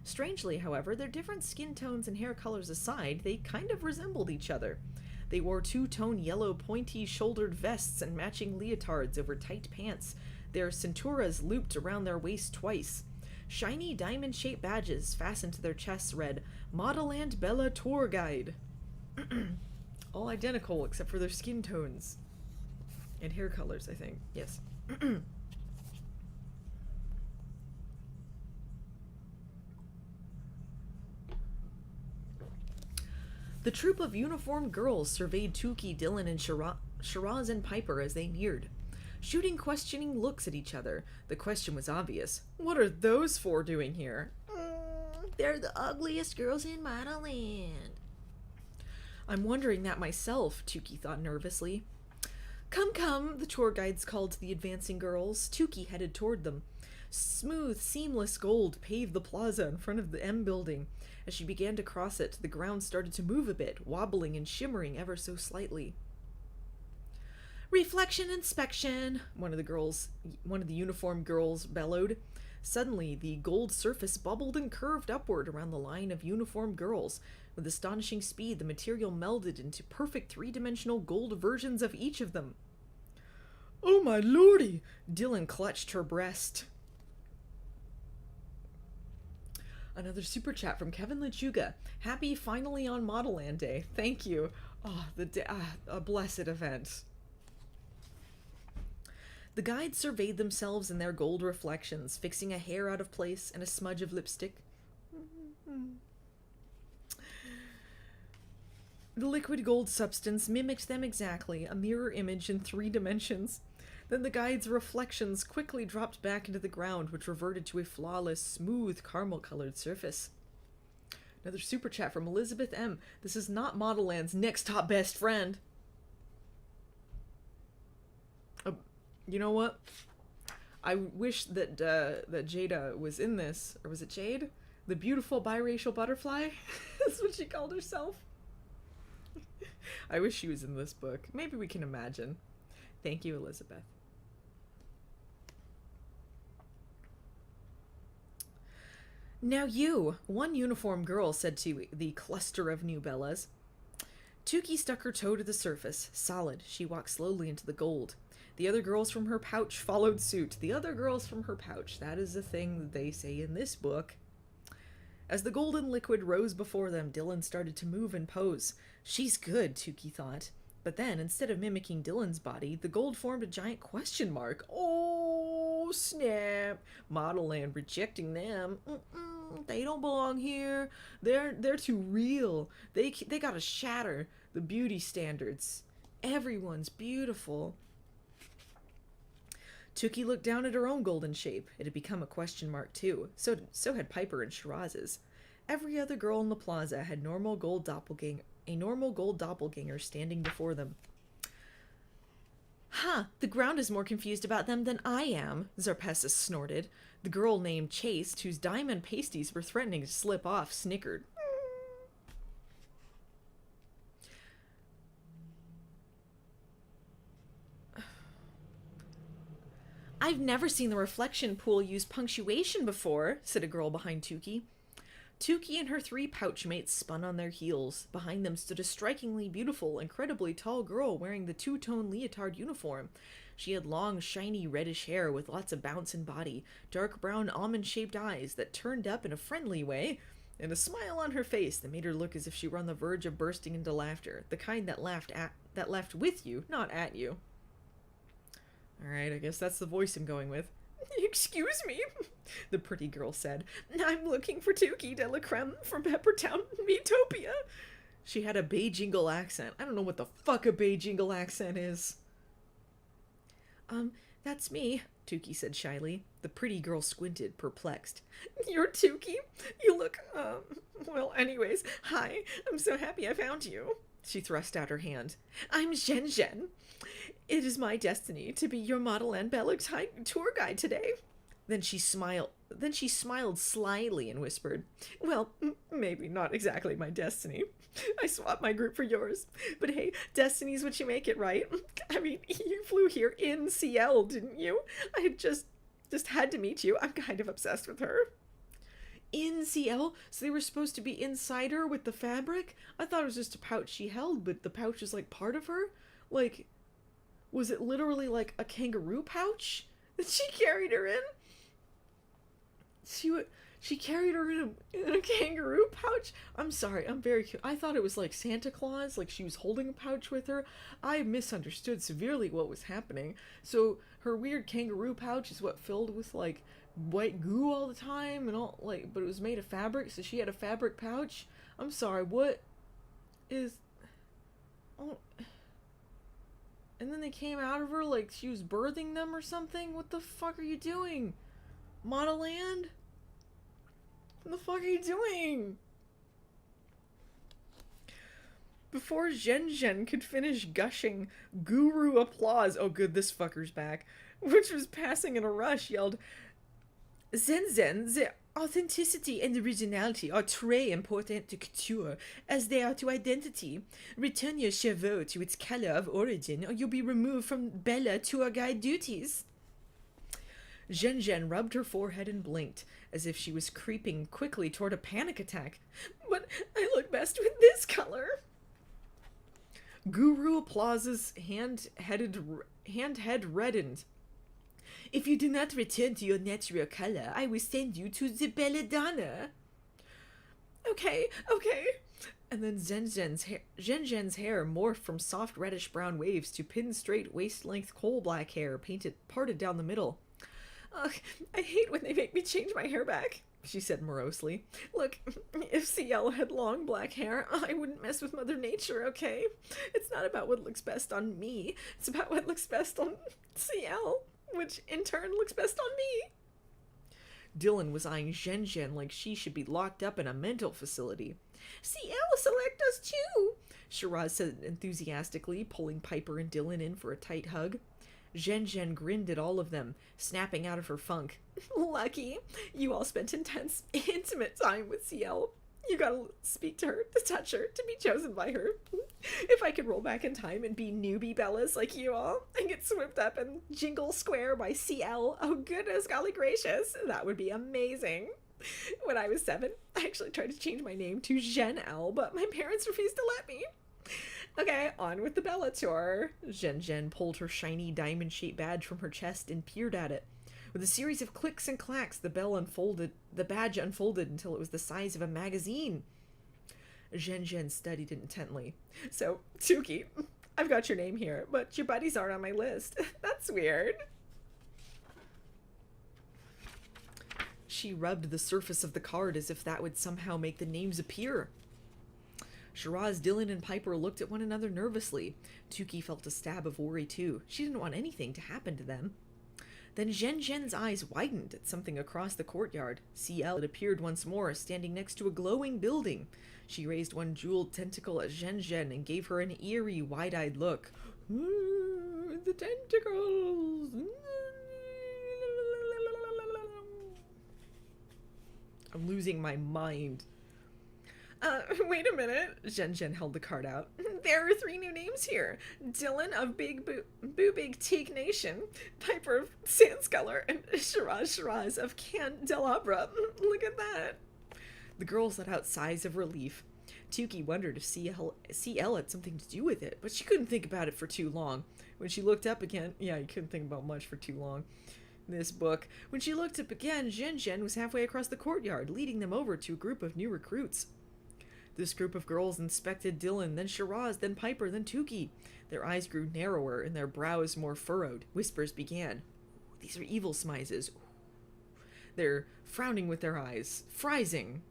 Speaker 1: Strangely, however, their different skin tones and hair colors aside, they kind of resembled each other. They wore two-tone yellow pointy-shouldered vests and matching leotards over tight pants. Their cinturas looped around their waist twice. Shiny diamond-shaped badges fastened to their chests read, Modelland Bella Tour Guide. All identical except for their skin tones. And hair colors, I think. Yes. The troop of uniformed girls surveyed Tukey, Dylan, and Shiraz and Piper as they neared, shooting questioning looks at each other. The question was obvious. What are those four doing here?
Speaker 2: They're the ugliest girls in Modelland.
Speaker 1: I'm wondering that myself, Tukey thought nervously. Come, come, the tour guides called to the advancing girls. Tukey headed toward them. Smooth, seamless gold paved the plaza in front of the M building. As she began to cross it, the ground started to move a bit, wobbling and shimmering ever so slightly. Reflection inspection, one of the uniformed girls bellowed. Suddenly, the gold surface bubbled and curved upward around the line of uniformed girls. With astonishing speed, the material melded into perfect three-dimensional gold versions of each of them. Oh my lordy! Dylan clutched her breast. Another super chat from Kevin Lechuga. Happy finally on Modelland Day. Thank you. Oh, a blessed event. The guides surveyed themselves in their gold reflections, fixing a hair out of place and a smudge of lipstick. The liquid gold substance mimicked them exactly, a mirror image in 3 dimensions. Then the guide's reflections quickly dropped back into the ground, which reverted to a flawless, smooth, caramel-colored surface. Another super chat from Elizabeth M. This is not Modelland's next top best friend. You know what? I wish that that Jada was in this. Or was it Jade? The beautiful biracial butterfly? That's what she called herself. I wish she was in this book. Maybe we can imagine. Thank you, Elizabeth. Now you, one uniformed girl said to the cluster of new Bellas. Tukey stuck her toe to the surface. Solid, she walked slowly into the gold. The other girls from her pouch followed suit. The other girls from her pouch. That is the thing that they say in this book. As the golden liquid rose before them, Dylan started to move and pose. She's good, Tukey thought. But then, instead of mimicking Dylan's body, the gold formed a giant question mark. Oh, snap. Modelland rejecting them. They don't belong here. They're too real. They gotta shatter the beauty standards. Everyone's beautiful. Tukey looked down at her own golden shape. It had become a question mark, too. So had Piper and Shiraz's. Every other girl in the plaza had a normal gold doppelganger standing before them. Huh, the ground is more confused about them than I am, Zarpessa snorted. The girl named Chaste, whose diamond pasties were threatening to slip off, snickered. I've never seen the reflection pool use punctuation before, said a girl behind Tukey. Tukey and her 3 pouch mates spun on their heels. Behind them stood a strikingly beautiful, incredibly tall girl wearing the 2-tone leotard uniform. She had long, shiny, reddish hair with lots of bounce in body, dark brown almond-shaped eyes that turned up in a friendly way, and a smile on her face that made her look as if she were on the verge of bursting into laughter, the kind that laughed with you, not at you. Alright, I guess that's the voice I'm going with. Excuse me, the pretty girl said. I'm looking for Tukey de la Creme from Peppertown, Metopia. She had a Bay Jingle accent. I don't know what the fuck a Bay Jingle accent is. That's me, Tukey said shyly. The pretty girl squinted, perplexed. You're Tukey? You look, well, anyways, hi. I'm so happy I found you. She thrust out her hand. I'm Zhen Zhen. It is my destiny to be your Modelland Bella tour guide today. Then she smiled slyly and whispered, well, maybe not exactly my destiny. I swapped my group for yours. But hey, destiny's what you make it, right? I mean, you flew here in CL, didn't you? I had just had to meet you. I'm kind of obsessed with her. In CL? So they were supposed to be inside her with the fabric? I thought it was just a pouch she held, but the pouch is like part of her? Like, was it literally like a kangaroo pouch that she carried her in? She carried her in a kangaroo pouch? I'm sorry, I'm very cute. I thought it was like Santa Claus, like she was holding a pouch with her. I misunderstood severely what was happening. So her weird kangaroo pouch is what filled with like white goo all the time and all, like, but it was made of fabric, so she had a fabric pouch? I'm sorry, what is... Oh... And then they came out of her like she was birthing them or something? What the fuck are you doing? Modelland? What the fuck are you doing? Before Zhen Zhen could finish gushing, Guru applause, oh good, this fucker's back, which was passing in a rush, yelled,
Speaker 2: Zen, their authenticity and originality are très important to couture, as they are to identity. Return your cheveux to its color of origin, or you'll be removed from Bella tour guide duties.
Speaker 1: Zhen rubbed her forehead and blinked, as if she was creeping quickly toward a panic attack.
Speaker 2: But I look best with this color.
Speaker 1: Guru Applause's head reddened.
Speaker 2: If you do not return to your natural color, I will send you to the belladonna.
Speaker 1: Okay. And then Zhen hair morphed from soft reddish brown waves to pin straight waist-length coal-black hair parted down the middle.
Speaker 2: Ugh, I hate when they make me change my hair back, she said morosely. Look, if CL had long black hair, I wouldn't mess with Mother Nature, okay? It's not about what looks best on me. It's about what looks best on CL, which in turn looks best on me.
Speaker 1: Dylan was eyeing Zhen like she should be locked up in a mental facility.
Speaker 2: CL select us too,
Speaker 1: Shiraz said enthusiastically, pulling Piper and Dylan in for a tight hug. Zhen grinned at all of them, snapping out of her funk.
Speaker 2: Lucky. You all spent intense, intimate time with CL. You gotta speak to her, to touch her, to be chosen by her. If I could roll back in time and be newbie Bellas like you all, and get swooped up and jingle square by CL, oh goodness, golly gracious, that would be amazing. When I was 7, I actually tried to change my name to Zhen L, but my parents refused to let me. Okay, on with the Bella tour.
Speaker 1: Zhen pulled her shiny diamond-shaped badge from her chest and peered at it. With a series of clicks and clacks, the badge unfolded until it was the size of a magazine. Zhen studied it intently.
Speaker 2: So, Tuki, I've got your name here, but your buddies aren't on my list. That's weird.
Speaker 1: She rubbed the surface of the card as if that would somehow make the names appear. Shiraz, Dylan, and Piper looked at one another nervously. Tuki felt a stab of worry too. She didn't want anything to happen to them. Then Zhen's eyes widened at something across the courtyard. CL had appeared once more, standing next to a glowing building. She raised one jeweled tentacle at Zhen and gave her an eerie, wide-eyed look.
Speaker 2: The tentacles!
Speaker 1: I'm losing my mind.
Speaker 2: Wait a minute. Zhen held the card out. There are 3 new names here. Dylan of Big Big Teak Nation, Piper of Sandscolor, and Shiraz of Candelabra. Look at that.
Speaker 1: The girls let out sighs of relief. Tuki wondered if CL had something to do with it, but she couldn't think about it for too long. When she looked up again, you couldn't think about much for too long. This book. When she looked up again, Zhen was halfway across the courtyard, leading them over to a group of new recruits. This group of girls inspected Dylan, then Shiraz, then Piper, then Tuki. Their eyes grew narrower and their brows more furrowed. Whispers began. These are evil smizes. They're frowning with their eyes. Frizing.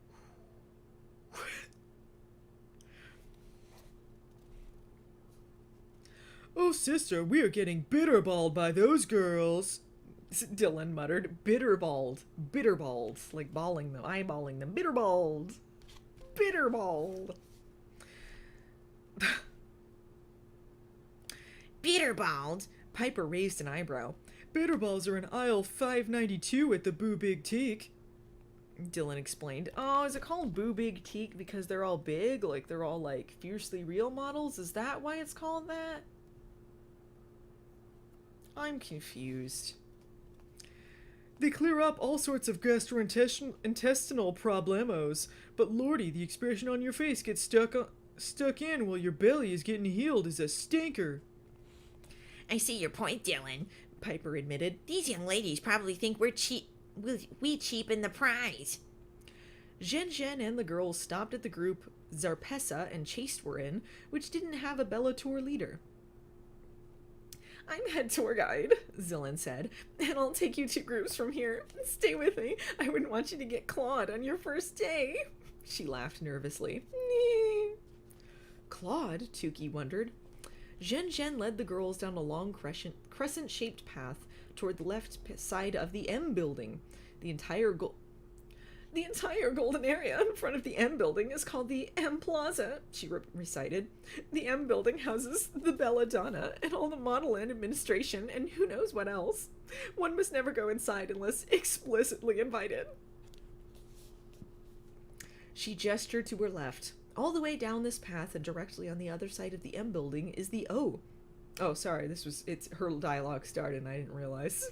Speaker 1: Oh, sister, we are getting bitterballed by those girls. Dylan muttered. Bitterballed. Like balling them, eyeballing them. Bitterballed.
Speaker 2: Bitterballed?
Speaker 1: Piper raised an eyebrow. Bitterballs are in aisle 592 at the Boo Big Teak. Dylan explained. Oh, is it called Boo Big Teak because they're all big? Like they're all like fiercely real models? Is that why it's called that? I'm confused. They clear up all sorts of gastrointestinal problemos, but lordy, the expression on your face gets stuck in while your belly is getting healed is a stinker.
Speaker 2: I see your point, Dylan, Piper admitted. These young ladies probably think we cheapen the prize.
Speaker 1: Zhen and the girls stopped at the group Zarpessa and Chaste were in, which didn't have a Bella Tour leader.
Speaker 2: I'm head tour guide, Zillan said, and I'll take you 2 groups from here. Stay with me. I wouldn't want you to get clawed on your first day. She laughed nervously.
Speaker 1: Clawed? Tuki wondered. Zhen led the girls down a long crescent-shaped path toward the left side of the M building. The entire The entire golden area in front of the M building is called the M Plaza, she recited. The M building houses the Belladonna and all the Modelland administration and who knows what else. One must never go inside unless explicitly invited. She gestured to her left. All the way down this path and directly on the other side of the M building is the O. Oh, sorry, it's her dialogue started and I didn't realize.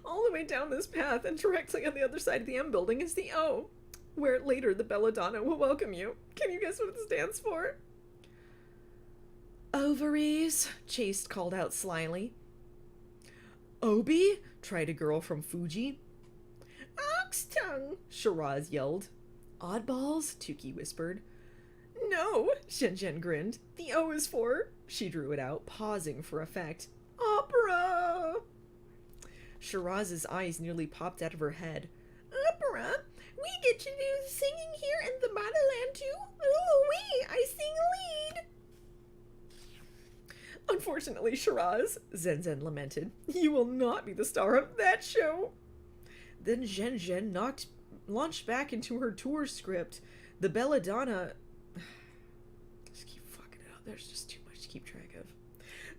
Speaker 1: All the way down this path and directly on the other side of the M building is the O, where later the Belladonna will welcome you. Can you guess what it stands for? Ovaries, Chase called out slyly. Obi? Tried a girl from Fuji. Ox tongue, Shiraz yelled. Oddballs, Tukey whispered. No, Zhen grinned. The O is for... She drew it out, pausing for effect. Opera! Shiraz's eyes nearly popped out of her head. Opera? We get to do singing here in the Modelland too? Oh, I sing lead! Unfortunately, Shiraz, Zen lamented, you will not be the star of that show. Then Zhen launched back into her tour script. The Belladonna... Just keep fucking it up. There's just too much to keep track of.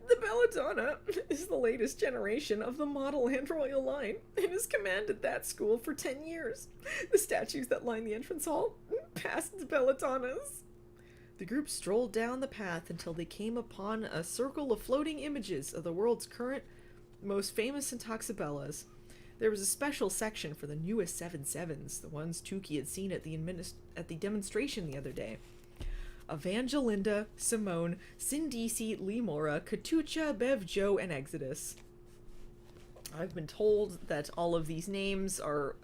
Speaker 1: The Belladonna is the latest generation of the Modelland royal line and has commanded that school for 10 years. The statues that line the entrance hall passed the Belladonnas. The group strolled down the path until they came upon a circle of floating images of the world's current, most famous Intoxibellas. There was a special section for the newest 7/7s, the ones Tukey had seen at the demonstration the other day. Evangelinda, Simone, Sindisi, Limora, Katucha, Bev Joe, and Exodus. I've been told that all of these names are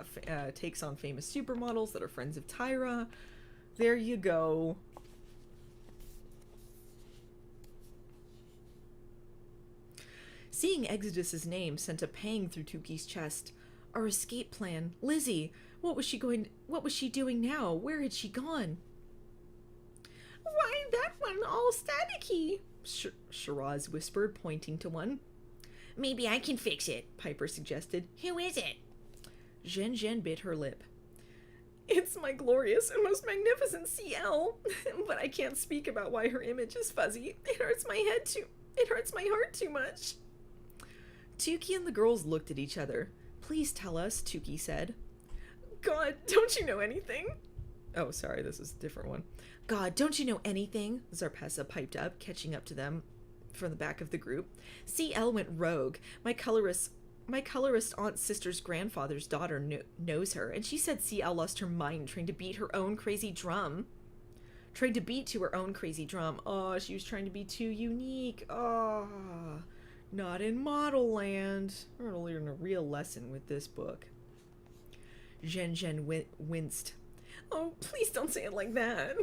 Speaker 1: takes on famous supermodels that are friends of Tyra. There you go. Seeing Exodus's name sent a pang through Tukey's chest. Our escape plan. Lizzie. What was she doing now? Where had she gone? Why, that one all staticky, Shiraz whispered, pointing to one.
Speaker 2: Maybe I can fix it, Piper suggested. Who is it?
Speaker 1: Zhen bit her lip. It's my glorious and most magnificent CL, but I can't speak about why her image is fuzzy. It hurts my heart too much. Tukey and the girls looked at each other. Please tell us, Tukey said. God, don't you know anything? Oh, sorry, this is a different one. God, don't you know anything? Zarpessa piped up, catching up to them from the back of the group. CL went rogue. My colorist aunt's sister's grandfather's daughter knows her, and she said CL lost her mind trying to beat to her own crazy drum. Oh, she was trying to be too unique. Oh, not in Modelland. We're going to learn a real lesson with this book. Zhen winced. Oh, please don't say it like that.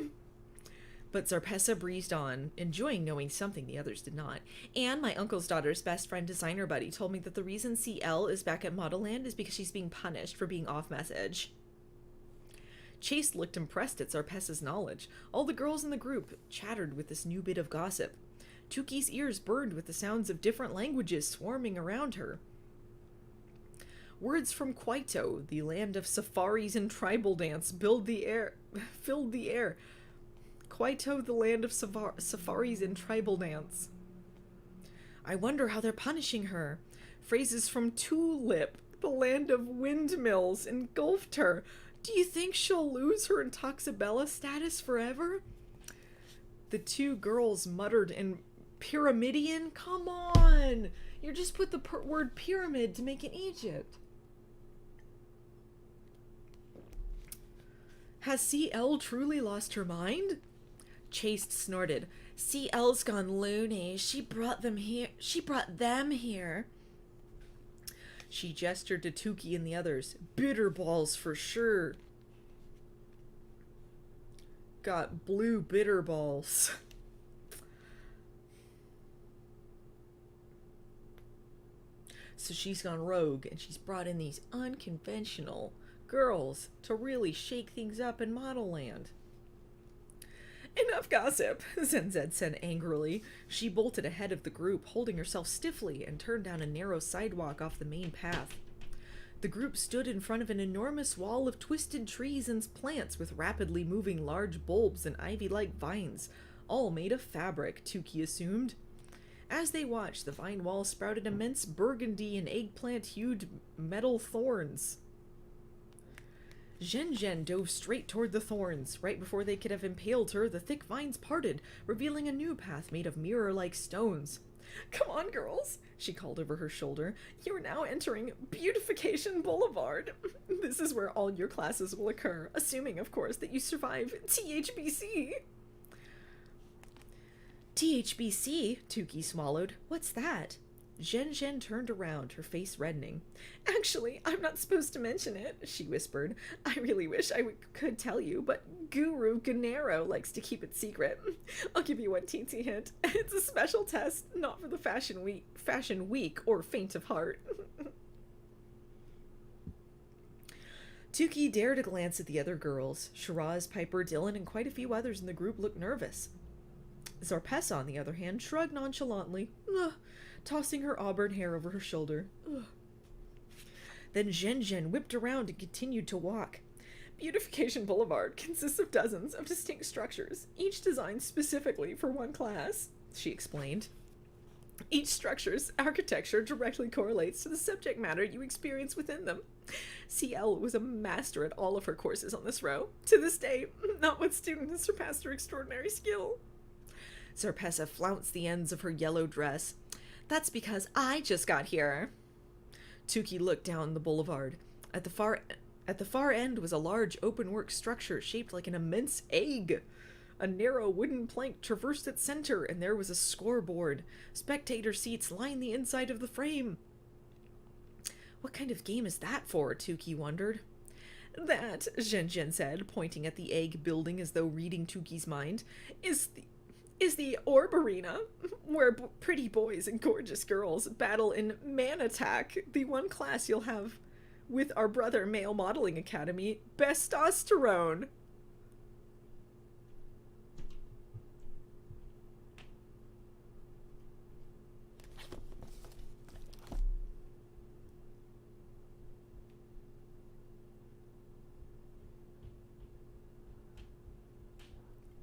Speaker 1: But Zarpessa breezed on, enjoying knowing something the others did not. And my uncle's daughter's best friend designer buddy told me that the reason CL is back at Modelland is because she's being punished for being off message. Chase looked impressed at Zarpessa's knowledge. All the girls in the group chattered with this new bit of gossip. Tukey's ears burned with the sounds of different languages swarming around her. Words from Kwaito, the land of safaris and tribal dance, filled the air. Kwaito, the land of safaris and tribal dance. I wonder how they're punishing her. Phrases from Tulip, the land of windmills, engulfed her. Do you think she'll lose her Intoxibella status forever? The two girls muttered in Pyramidian? Come on! You just put the word pyramid to make it Egypt. Has CL truly lost her mind? Chase snorted. CL's gone loony. She brought them here. She gestured to Tukey and the others. Bitter balls for sure. Got blue bitter balls. So she's gone rogue and she's brought in these unconventional girls to really shake things up in Modelland. Enough gossip, Zenzed said angrily. She bolted ahead of the group, holding herself stiffly, and turned down a narrow sidewalk off the main path. The group stood in front of an enormous wall of twisted trees and plants with rapidly moving large bulbs and ivy-like vines, all made of fabric, Tukey assumed. As they watched, the vine wall sprouted immense burgundy and eggplant-hued metal thorns. Zhen dove straight toward the thorns. Right before they could have impaled her, the thick vines parted, revealing a new path made of mirror-like stones. "Come on, girls," she called over her shoulder. "You are now entering Beautification Boulevard. This is where all your classes will occur, assuming, of course, that you survive THBC." "THBC?" Tukey swallowed. "What's that?" Zhen turned around, her face reddening. "Actually, I'm not supposed to mention it," she whispered. "I really wish I could tell you, but Guru Gennaro likes to keep it secret. I'll give you one teensy hint. It's a special test, not for the fashion weak or faint of heart." Tukey dared a glance at the other girls. Shiraz, Piper, Dylan, and quite a few others in the group looked nervous. Zarpessa, on the other hand, shrugged nonchalantly, tossing her auburn hair over her shoulder. Then Zhen whipped around and continued to walk. "Beautification Boulevard consists of dozens of distinct structures, each designed specifically for one class," she explained. "Each structure's architecture directly correlates to the subject matter you experience within them. CL was a master at all of her courses on this row. To this day, not one student has surpassed her extraordinary skill." Zarpessa flounced the ends of her yellow dress. "That's because I just got here." Tukey looked down the boulevard. At the far end was a large open-work structure shaped like an immense egg. A narrow wooden plank traversed its center, and there was a scoreboard. Spectator seats lined the inside of the frame. "What kind of game is that for?" Tukey wondered. "That," Zhen said, pointing at the egg building as though reading Tukey's mind, is the Orb Arena, where pretty boys and gorgeous girls battle in Man Attack, the one class you'll have with our brother Male Modeling Academy, Bestosterone."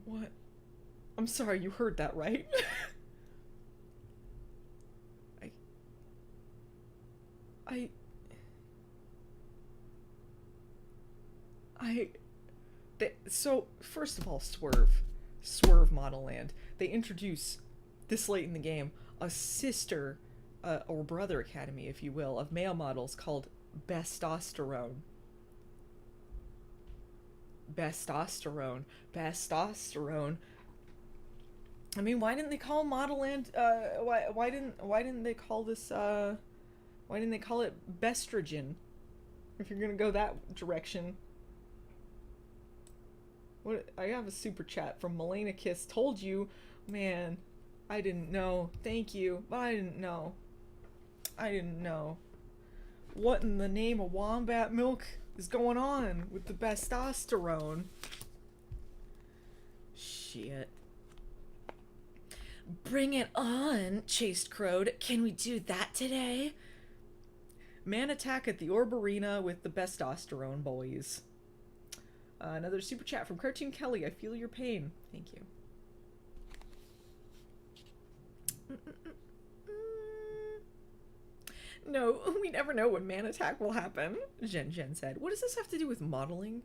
Speaker 1: What? I'm sorry, you heard that right. So, first of all, Swerve Modelland. They introduce, this late in the game, a sister, or brother academy, if you will, of male models called Bestosterone. Bestosterone. I mean, why didn't they call Modelland, why didn't they call this, why didn't they call it Bestrogen? If you're gonna go that direction. What? I have a super chat from Milena Kiss. "Told you, man. I didn't know. Thank you, but I didn't know. What in the name of wombat milk is going on with the bestosterone?" Shit. "Bring it on," Chased crowed. "Can we do that today?" Man Attack at the Orb Arena with the Bestosterone boys. Another super chat from Cartoon Kelly. "I feel your pain." Thank you. "No, we never know when Man Attack will happen," Zhen said. "What does this have to do with modeling?"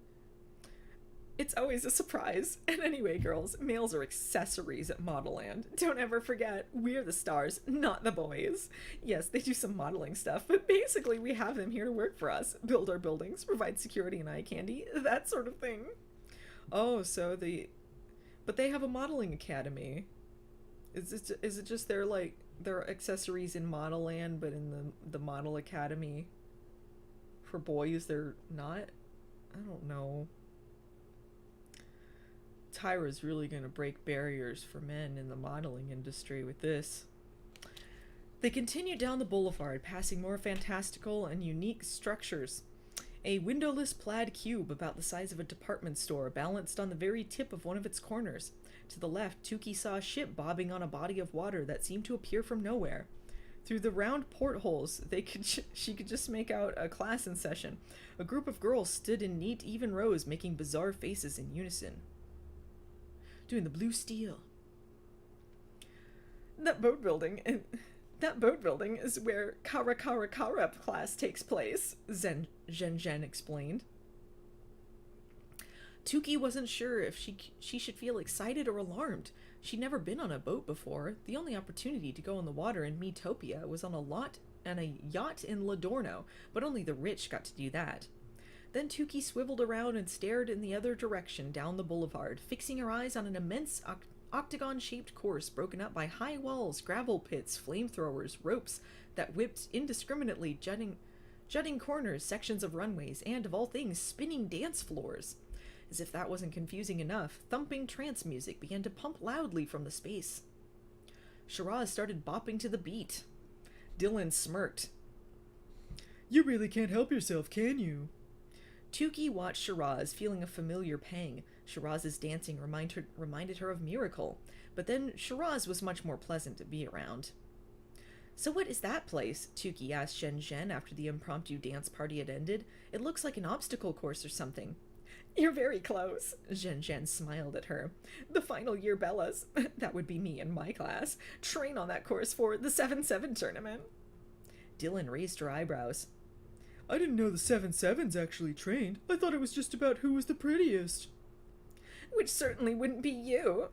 Speaker 1: "It's always a surprise. And anyway, girls, males are accessories at Modelland. Don't ever forget, we're the stars, not the boys. Yes, they do some modeling stuff, but basically we have them here to work for us, build our buildings, provide security and eye candy, that sort of thing." Oh, but they have a modeling academy. Is it just their accessories in Modelland, but in the model academy for boys they're not? I don't know. Tyra's really going to break barriers for men in the modeling industry with this. They continued down the boulevard, passing more fantastical and unique structures. A windowless plaid cube about the size of a department store balanced on the very tip of one of its corners. To the left, Tukey saw a ship bobbing on a body of water that seemed to appear from nowhere. Through the round portholes, she could just make out a class in session. A group of girls stood in neat, even rows, making bizarre faces in unison. Doing the blue steel. That boat building is where Kara class takes place, Zhen Zhen explained. Tuki wasn't sure if she should feel excited or alarmed. She'd never been on a boat before. The only opportunity to go on the water in Metopia was on a yacht in Ladorno, but only the rich got to do that. Then Tuki swiveled around and stared in the other direction down the boulevard, fixing her eyes on an immense octagon-shaped course broken up by high walls, gravel pits, flamethrowers, ropes that whipped indiscriminately, jutting corners, sections of runways, and, of all things, spinning dance floors. As if that wasn't confusing enough, thumping trance music began to pump loudly from the space. Shiraz started bopping to the beat. Dylan smirked. You really can't help yourself, can you? Tuki watched Shiraz, feeling a familiar pang. Shiraz's dancing reminded her of Miracle, but then Shiraz was much more pleasant to be around. So what is that place? Tuki asked Zhen Zhen after the impromptu dance party had ended. It looks like an obstacle course or something. You're very close, Zhen Zhen smiled at her. The final year Bellas, that would be me in my class, train on that course for the 7-7 tournament. Dylan raised her eyebrows. I didn't know the 7-7s actually trained. I thought it was just about who was the prettiest. Which certainly wouldn't be you.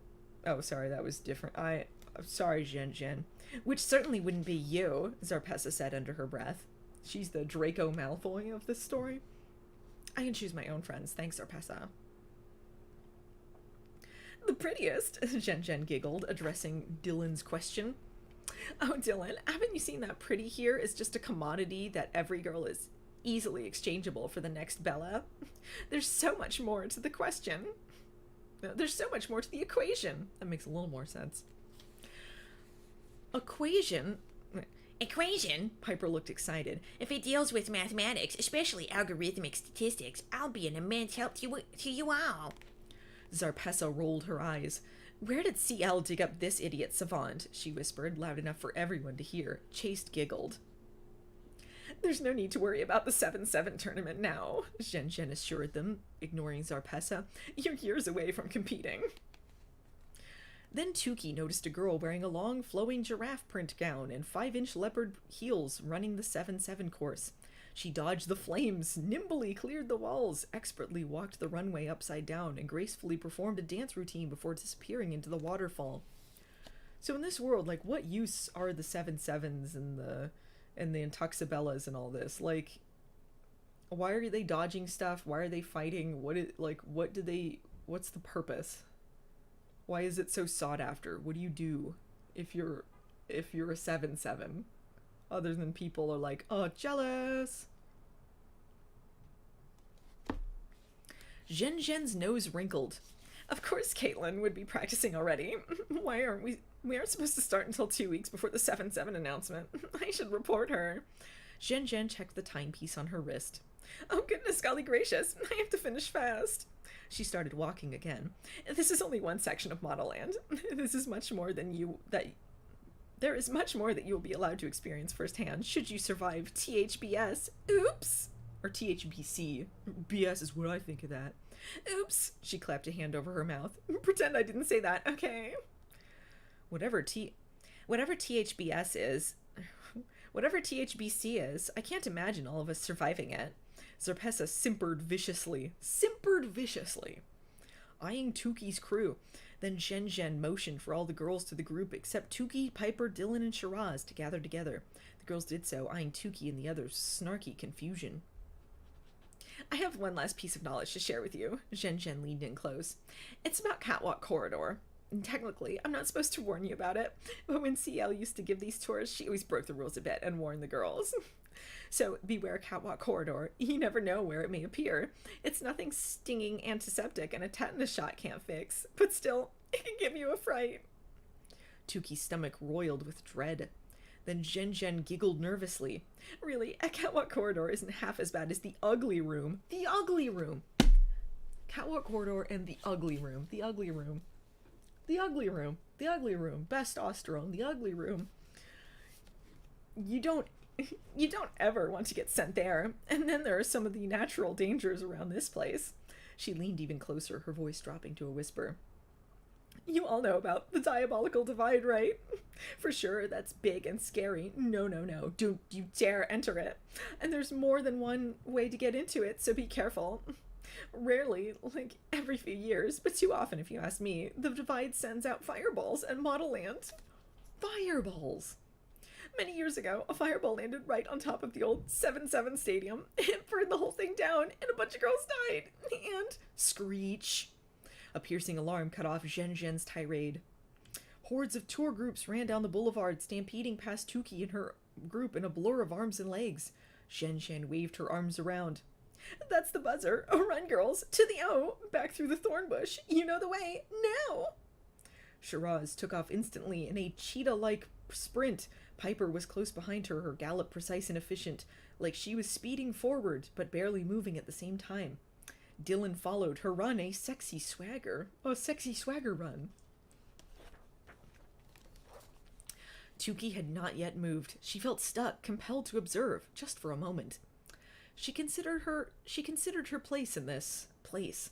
Speaker 1: Oh, sorry, that was different. I'm sorry, Zhen Zhen. Which certainly wouldn't be you, Zarpessa said under her breath. She's the Draco Malfoy of this story. I can choose my own friends, thanks, Zarpessa. The prettiest, Zhen Zhen giggled, addressing Dylan's question. Oh, Dylan, haven't you seen that pretty here is just a commodity that every girl is easily exchangeable for the next Bella? There's so much more to the question. There's so much more to the equation. That makes a little more sense. Equation?
Speaker 2: Equation?
Speaker 1: Piper looked excited.
Speaker 2: If it deals with mathematics, especially algorithmic statistics, I'll be an immense help to you all.
Speaker 1: Zarpessa rolled her eyes. Where did CL dig up this idiot savant? She whispered, loud enough for everyone to hear. Chase giggled. There's no need to worry about the 7-7 tournament now, Zhen Zhen assured them, ignoring Zarpessa. You're years away from competing. Then Tuki noticed a girl wearing a long, flowing giraffe print gown and 5-inch leopard heels running the 7-7 course. She dodged the flames, nimbly cleared the walls, expertly walked the runway upside down, and gracefully performed a dance routine before disappearing into the waterfall. So in this world, like, what use are the 7-7s and the Intuxabellas and all this? Like, why are they dodging stuff? Why are they fighting? What's the purpose? Why is it so sought after? What do you do if you're a 7-7? Other than people are like, oh, jealous. Zhen Zhen's nose wrinkled. Of course Caitlin would be practicing already. Why aren't we aren't supposed to start until 2 weeks before the 7-7 announcement. I should report her. Zhen Zhen checked the timepiece on her wrist. Oh goodness, golly gracious, I have to finish fast. She started walking again. This is only one section of Modelland. There is much more that you will be allowed to experience firsthand should you survive THBS. Oops! Or THBC. BS is what I think of that. Oops! She clapped a hand over her mouth. Pretend I didn't say that, okay? Whatever THBS is, whatever THBC is, I can't imagine all of us surviving it. Zarpessa simpered viciously. Eyeing Tuki's crew. Then Zhen Zhen motioned for all the girls to the group except Tuki, Piper, Dylan, and Shiraz to gather together. The girls did so, eyeing Tuki and the others' snarky confusion. I have one last piece of knowledge to share with you. Zhen Zhen leaned in close. It's about Catwalk Corridor. And technically, I'm not supposed to warn you about it, but when CL used to give these tours, she always broke the rules a bit and warned the girls. So beware Catwalk Corridor. You never know where it may appear. It's nothing stinging antiseptic and a tetanus shot can't fix, but still, it can give you a fright. Tuki's stomach roiled with dread. Then Zhen Zhen giggled nervously. Really, a Catwalk Corridor isn't half as bad as the ugly room. The ugly room! Catwalk Corridor and the ugly room. The ugly room. The ugly room. The ugly room. Best Osteron. The ugly room. You don't you don't ever want to get sent there. And then there are some of the natural dangers around this place. She leaned even closer, her voice dropping to a whisper. You all know about the diabolical divide, right? For sure, that's big and scary. No, no, no. Don't you dare enter it. And there's more than one way to get into it, so be careful. Rarely, like every few years, but too often if you ask me, the divide sends out fireballs and Modelland. Fireballs! Many years ago, a fireball landed right on top of the old 7-7 stadium. It burned the whole thing down, and a bunch of girls died. And screech. A piercing alarm cut off Zhen Zhen's tirade. Hordes of tour groups ran down the boulevard, stampeding past Tuki and her group in a blur of arms and legs. Zhen Zhen waved her arms around. That's the buzzer. Oh, run, girls. To the O. Back through the thorn bush. You know the way. Now. Shiraz took off instantly in a cheetah-like sprint. Piper was close behind her, her gallop precise and efficient, like she was speeding forward, but barely moving at the same time. Dylan followed, her run a sexy swagger run. Tuki had not yet moved. She felt stuck, compelled to observe, just for a moment. She considered her place in this place.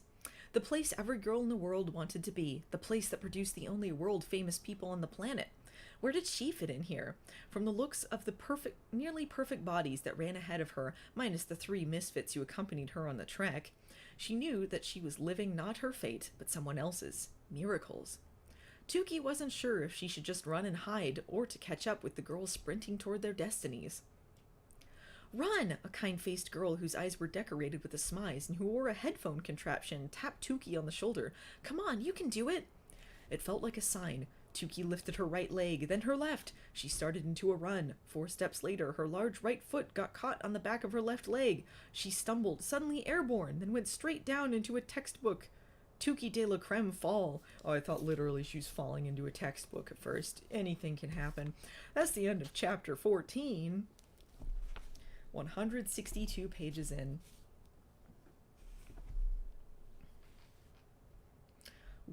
Speaker 1: The place every girl in the world wanted to be. The place that produced the only world-famous people on the planet. Where did she fit in here? From the looks of the nearly perfect bodies that ran ahead of her, minus the 3 misfits who accompanied her on the trek, she knew that she was living not her fate, but someone else's. Miracles. Tuki wasn't sure if she should just run and hide, or to catch up with the girls sprinting toward their destinies. Run! A kind-faced girl whose eyes were decorated with a smile and who wore a headphone contraption tapped Tuki on the shoulder. Come on, you can do it! It felt like a sign. Tuki lifted her right leg, then her left. She started into a run. 4 steps later, her large right foot got caught on the back of her left leg. She stumbled, suddenly airborne, then went straight down into a textbook. Tuki de la Creme fall. Oh, I thought literally she was falling into a textbook at first. Anything can happen. That's the end of chapter 14. 162 pages in.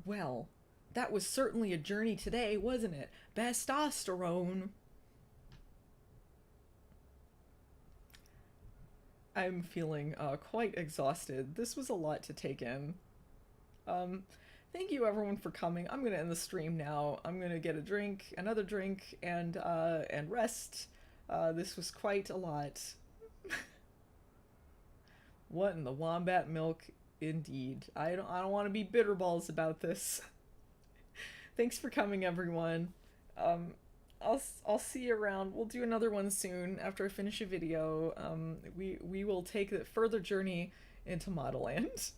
Speaker 1: Well, that was certainly a journey today, wasn't it? Testosterone. I'm feeling quite exhausted. This was a lot to take in. Thank you everyone for coming. I'm gonna end the stream now. I'm gonna get a drink, another drink, and rest. This was quite a lot. What in the wombat milk, indeed. I don't want to be bitterballs about this. Thanks for coming, everyone. I'll see you around. We'll do another one soon after I finish a video. We will take a further journey into Modelland.